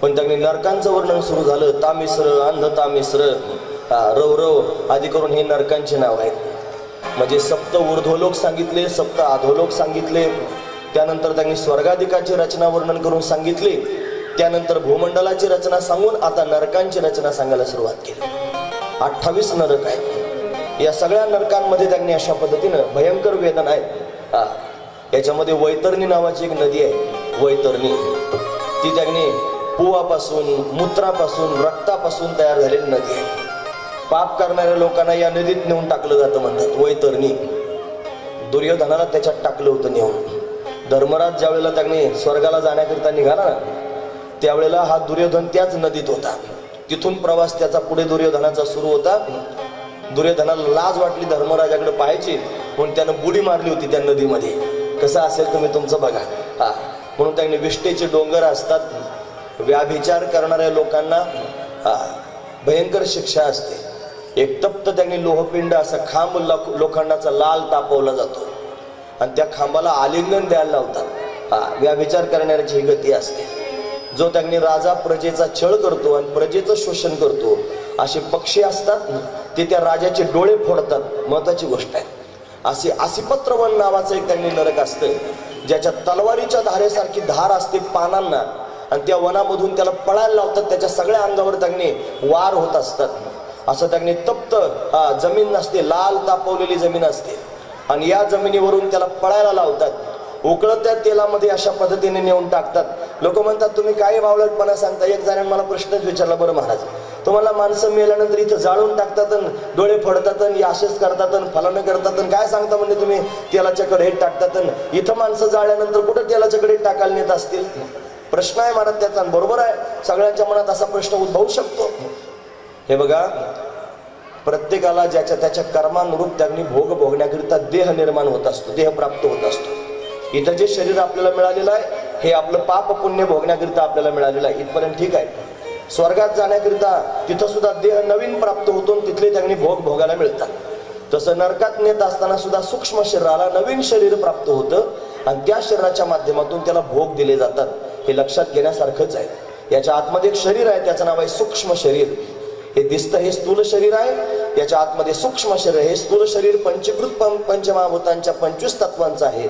पण त्यांनी नरकांचं वर्णन सुरू झालं. तामिश्र, अंधतामिश्र, रौरव आदी करून हे नरकांचे नाव आहेत. म्हणजे सप्त ऊर्ध्वलोक सांगितले, सप्त अधोलोक सांगितले. त्यानंतर त्यांनी स्वर्गाधिकाची रचना वर्णन करून सांगितली. त्यानंतर भूमंडलाची रचना सांगून आता नरकांची रचना सांगायला सुरुवात केली. 28 नरक आहेत. या सगळ्या नरकांमध्ये त्यांनी अशा पद्धतीनं भयंकर वेदना आहेत. याच्यामध्ये वैतरणी नावाची एक नदी आहे. वैतरणी ती त्यांनी पुवापासून, मूत्रापासून, रक्तापासून तयार झालेली नदी आहे. पाप करणाऱ्या लोकांना या नदीत नेऊन टाकलं जातं म्हणतात. वैतरणी दुर्योधनाला त्याच्यात टाकलं होतं नेऊन. धर्मराज ज्या वेळेला त्यांनी स्वर्गाला जाण्याकरिता निघाला ना, त्यावेळेला हा दुर्योधन त्याच नदीत होता. तिथून प्रवास त्याचा पुढे दुर्योधनाचा सुरू होता. दुर्योधनाला लाज वाटली धर्मराजाकडे पाहायची, म्हणून त्यानं बुडी मारली होती त्या नदीमध्ये. कसं असेल तुम्ही तुमचं बघा. म्हणून त्यांनी विष्ठेचे डोंगर असतात. व्याभिचार करणाऱ्या लोकांना भयंकर शिक्षा असते. एक तप्त त्यांनी लोहपिंड असा खांब लोखंडाचा लाल तापवला जातो आणि त्या खांबाला आलिंगन द्यायला लावतात. व्याभिचार करणाऱ्याची ही गती असते. जो त्यांनी राजा प्रजेचा छळ करतो आणि प्रजेचं शोषण करतो, असे पक्षी असतात, ते त्या राजाचे डोळे फोडतात. महत्वाची गोष्ट आहे. असे आसिपत्रवन नावाचं एक त्यांनी नरक असतं, ज्याच्या तलवारीच्या धारेसारखी धार असते पानांना, आणि त्या वनामधून त्याला पळायला लावतात. त्याच्या सगळ्या अंगावर त्यांनी वार होत असतात. असं त्यांनी तप्त जमीन नसते, लाल तापवलेली जमीन असते, आणि या जमिनीवरून त्याला पळायला लावतात. उकळत्या तेलामध्ये अशा पद्धतीने नेऊन टाकतात. लोक म्हणतात तुम्ही काय बावळटपणा सांगता. एक जणांनी मला प्रश्नच विचारला, बरं महाराज, तुम्हाला माणसं मेल्यानंतर इथं जाळून टाकतात, डोळे फोडतात, असेच करतात, फलानं करतात, काय सांगता म्हणजे तुम्ही तेलाच्या कढईत टाकतात, इथं माणसं जाळल्यानंतर कुठं तेलाच्या कढईत टाकायला नेत असतील. प्रश्न आहे महाराज त्याचा. बरोबर आहे, सगळ्यांच्या मनात असा प्रश्न उद्भवू शकतो. हे बघा, प्रत्येकाला ज्याच्या त्याच्या कर्मानुरूप त्यांनी भोग भोगण्याकरिता देह निर्माण होत असतो, देह प्राप्त होत असतो. इथं जे शरीर आपल्याला मिळालेलं आहे हे आपलं पाप पुण्य भोगण्याकरिता आपल्याला मिळालेलं आहे, इथपर्यंत ठीक आहे. स्वर्गात जाण्याकरिता तिथं सुद्धा देह नवीन प्राप्त होतो, तिथले त्यांनी भोग भोगायला मिळतात. तसं नरकात नेत असताना सुद्धा सूक्ष्म शरीराला नवीन शरीर प्राप्त होतं, आणि त्या शरीराच्या माध्यमातून त्याला भोग दिले जातात. हे लक्षात घेण्यासारखंच आहे. याच्या आतमध्ये एक शरीर आहे, त्याचं नाव आहे सूक्ष्म शरीर. हे दिसतं हे स्थूल शरीर आहे, याच्या आतमध्ये सूक्ष्म शरीर. हे स्थूल शरीर पंचीकृत पंचमहाभूतांच्या 25 तत्वांचं आहे.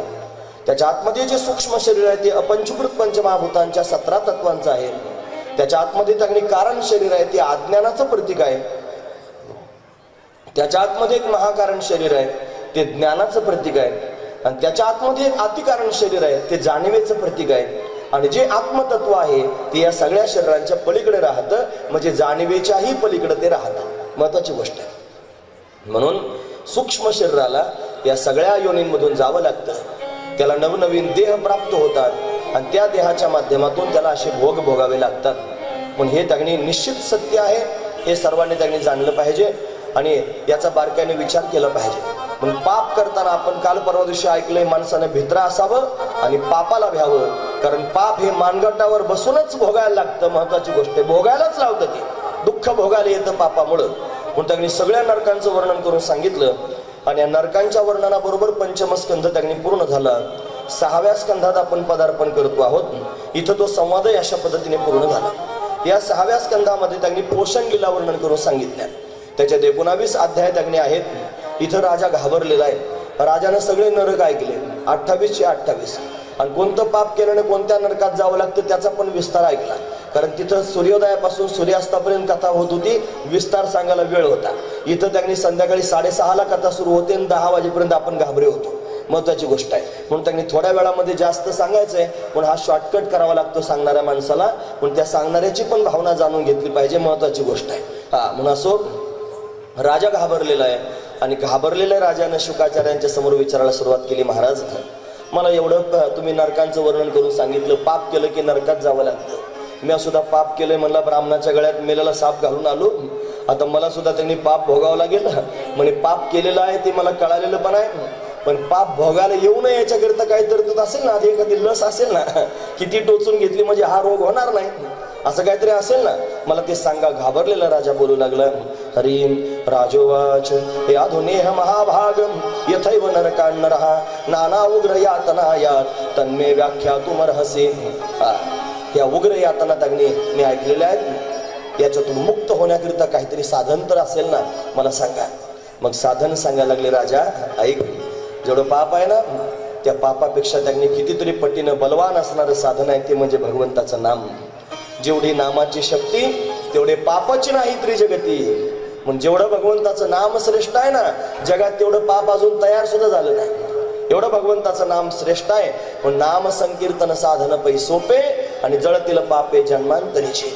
त्याच्या आतमध्ये जे सूक्ष्म शरीर आहे ते अपंचीकृत पंचमहाभूतांच्या 17 तत्वांचं आहे. त्याच्या आतमध्ये त्यांनी कारण शरीर आहे, ते अज्ञानाचं प्रतीक आहे. त्याच्या आतमध्ये एक महाकारण शरीर आहे, ते ज्ञानाचं प्रतीक आहे. आणि त्याच्या आतमध्ये एक अतिकारण शरीर आहे, ते जाणीवेचं प्रतीक आहे. आणि जे आत्मतत्व आहे ते या सगळ्या शरीरांच्या पलीकडे राहतं, म्हणजे जाणीवेच्याही पलीकडे ते राहतं. महत्वाची गोष्ट आहे. म्हणून सूक्ष्म शरीराला या सगळ्या योनींमधून जावं लागतं. त्याला नवनवीन देह प्राप्त होतात, आणि त्या देहाच्या माध्यमातून त्याला असे भोग भोगावे लागतात. म्हणून हे त्यांनी निश्चित सत्य आहे, हे सर्वांनी त्यांनी जाणलं पाहिजे आणि याचा बारकाईने विचार केला पाहिजे. पण पाप करताना आपण काल परवा दिवशी ऐकलंय, माणसाने भित्रा असावं आणि पापाला भ्यावं, कारण पाप हे मानगटावर बसूनच भोगायला लागतं. महत्वाची गोष्ट आहे, भोगायलाच लावतं, ते दुःख भोगायला येतं पापामुळं. म्हणून त्यांनी सगळ्या नरकांचं वर्णन करून सांगितलं. आणि या नरकांच्या वर्णनाबरोबर पंचम स्कंध त्यांनी पूर्ण झाला. 6व्या स्कंधात आपण पदार्पण करतो आहोत. इथं तो संवादही अशा पद्धतीने पूर्ण झाला. या 6व्या स्कंधामध्ये त्यांनी पोषण लीला वर्णन करून सांगितल्या. त्याच्यात 19 अध्याय त्यांनी आहेत. इथं राजा घाबरलेला आहे. राजानं सगळे नरक ऐकले, 28चे 28, आणि कोणतं पाप केल्याने कोणत्या नरकात जावं लागतं त्याचा पण विस्तार ऐकला. कारण तिथं सूर्योदयापासून सूर्यास्तापर्यंत कथा होत होती, विस्तार सांगायला वेळ होता. इथं त्यांनी संध्याकाळी 6:30ला कथा सुरू होते आणि 10 वाजेपर्यंत आपण घाबरे होतो. महत्वाची गोष्ट आहे म्हणून त्यांनी थोड्या वेळामध्ये जास्त सांगायचंय, पण हा शॉर्टकट करावा लागतो सांगणाऱ्या माणसाला, पण त्या सांगणाऱ्याची पण भावना जाणून घेतली पाहिजे, महत्वाची गोष्ट आहे. म्हणून असो, राजा घाबरलेला आहे आणि घाबरलेल्या राजानं शुकाचार्यांच्या समोर विचारायला सुरुवात केली, महाराज मला एवढं तुम्ही नरकांचं वर्णन करून सांगितलं, पाप केलं की नरकात जावं लागतं. मी सुद्धा पाप केलंय म्हणला, ब्राह्मणाच्या गळ्यात मेलेला साप घालून आलो, आता मला सुद्धा त्यांनी पाप भोगावं लागेल. म्हणे पाप केलेलं आहे ते मला कळालेलं पण आहे, पण पाप भोगायला येऊ नये याच्याकरिता काही तरतूद असेल ना, आधी एखादी लस असेल ना, किती टोचून घेतली म्हणजे हा रोग होणार नाही, असं काहीतरी असेल ना, मला ते सांगा. घाबरलेला राजा बोलू लागला, हरिम राजोवाच याधुनेह महाभागम यथैव नरकान्नरः नाना उग्र यातना यात तन्मे व्याख्यातुमर्हसि. या उग्र यातना त्यांनी मी ऐकलेल्या आहेत, याच्यातून मुक्त होण्याकरिता काहीतरी साधन तर असेल ना, मला सांगा. मग साधन सांगायला लागले, राजा ऐक, जेवढं पाप आहे ना, त्या पापापेक्षा त्यांनी कितीतरी पटीनं बलवान असणारं साधन आहे, ते म्हणजे भगवंताचं नाम. जेवढी नामाची शक्ती तेवढे पापाची नाही त्रिजगती. म्हणजे जेवढं भगवंताचं नाम श्रेष्ठ आहे ना, जगात तेवढं पाप अजून तयार सुद्धा झालं नाही. एवढं भगवंताचं नाम श्रेष्ठ आहे. पण नाम संकीर्तन साधन पै सोपे आणि जळतील पापे जन्मांतरीचे.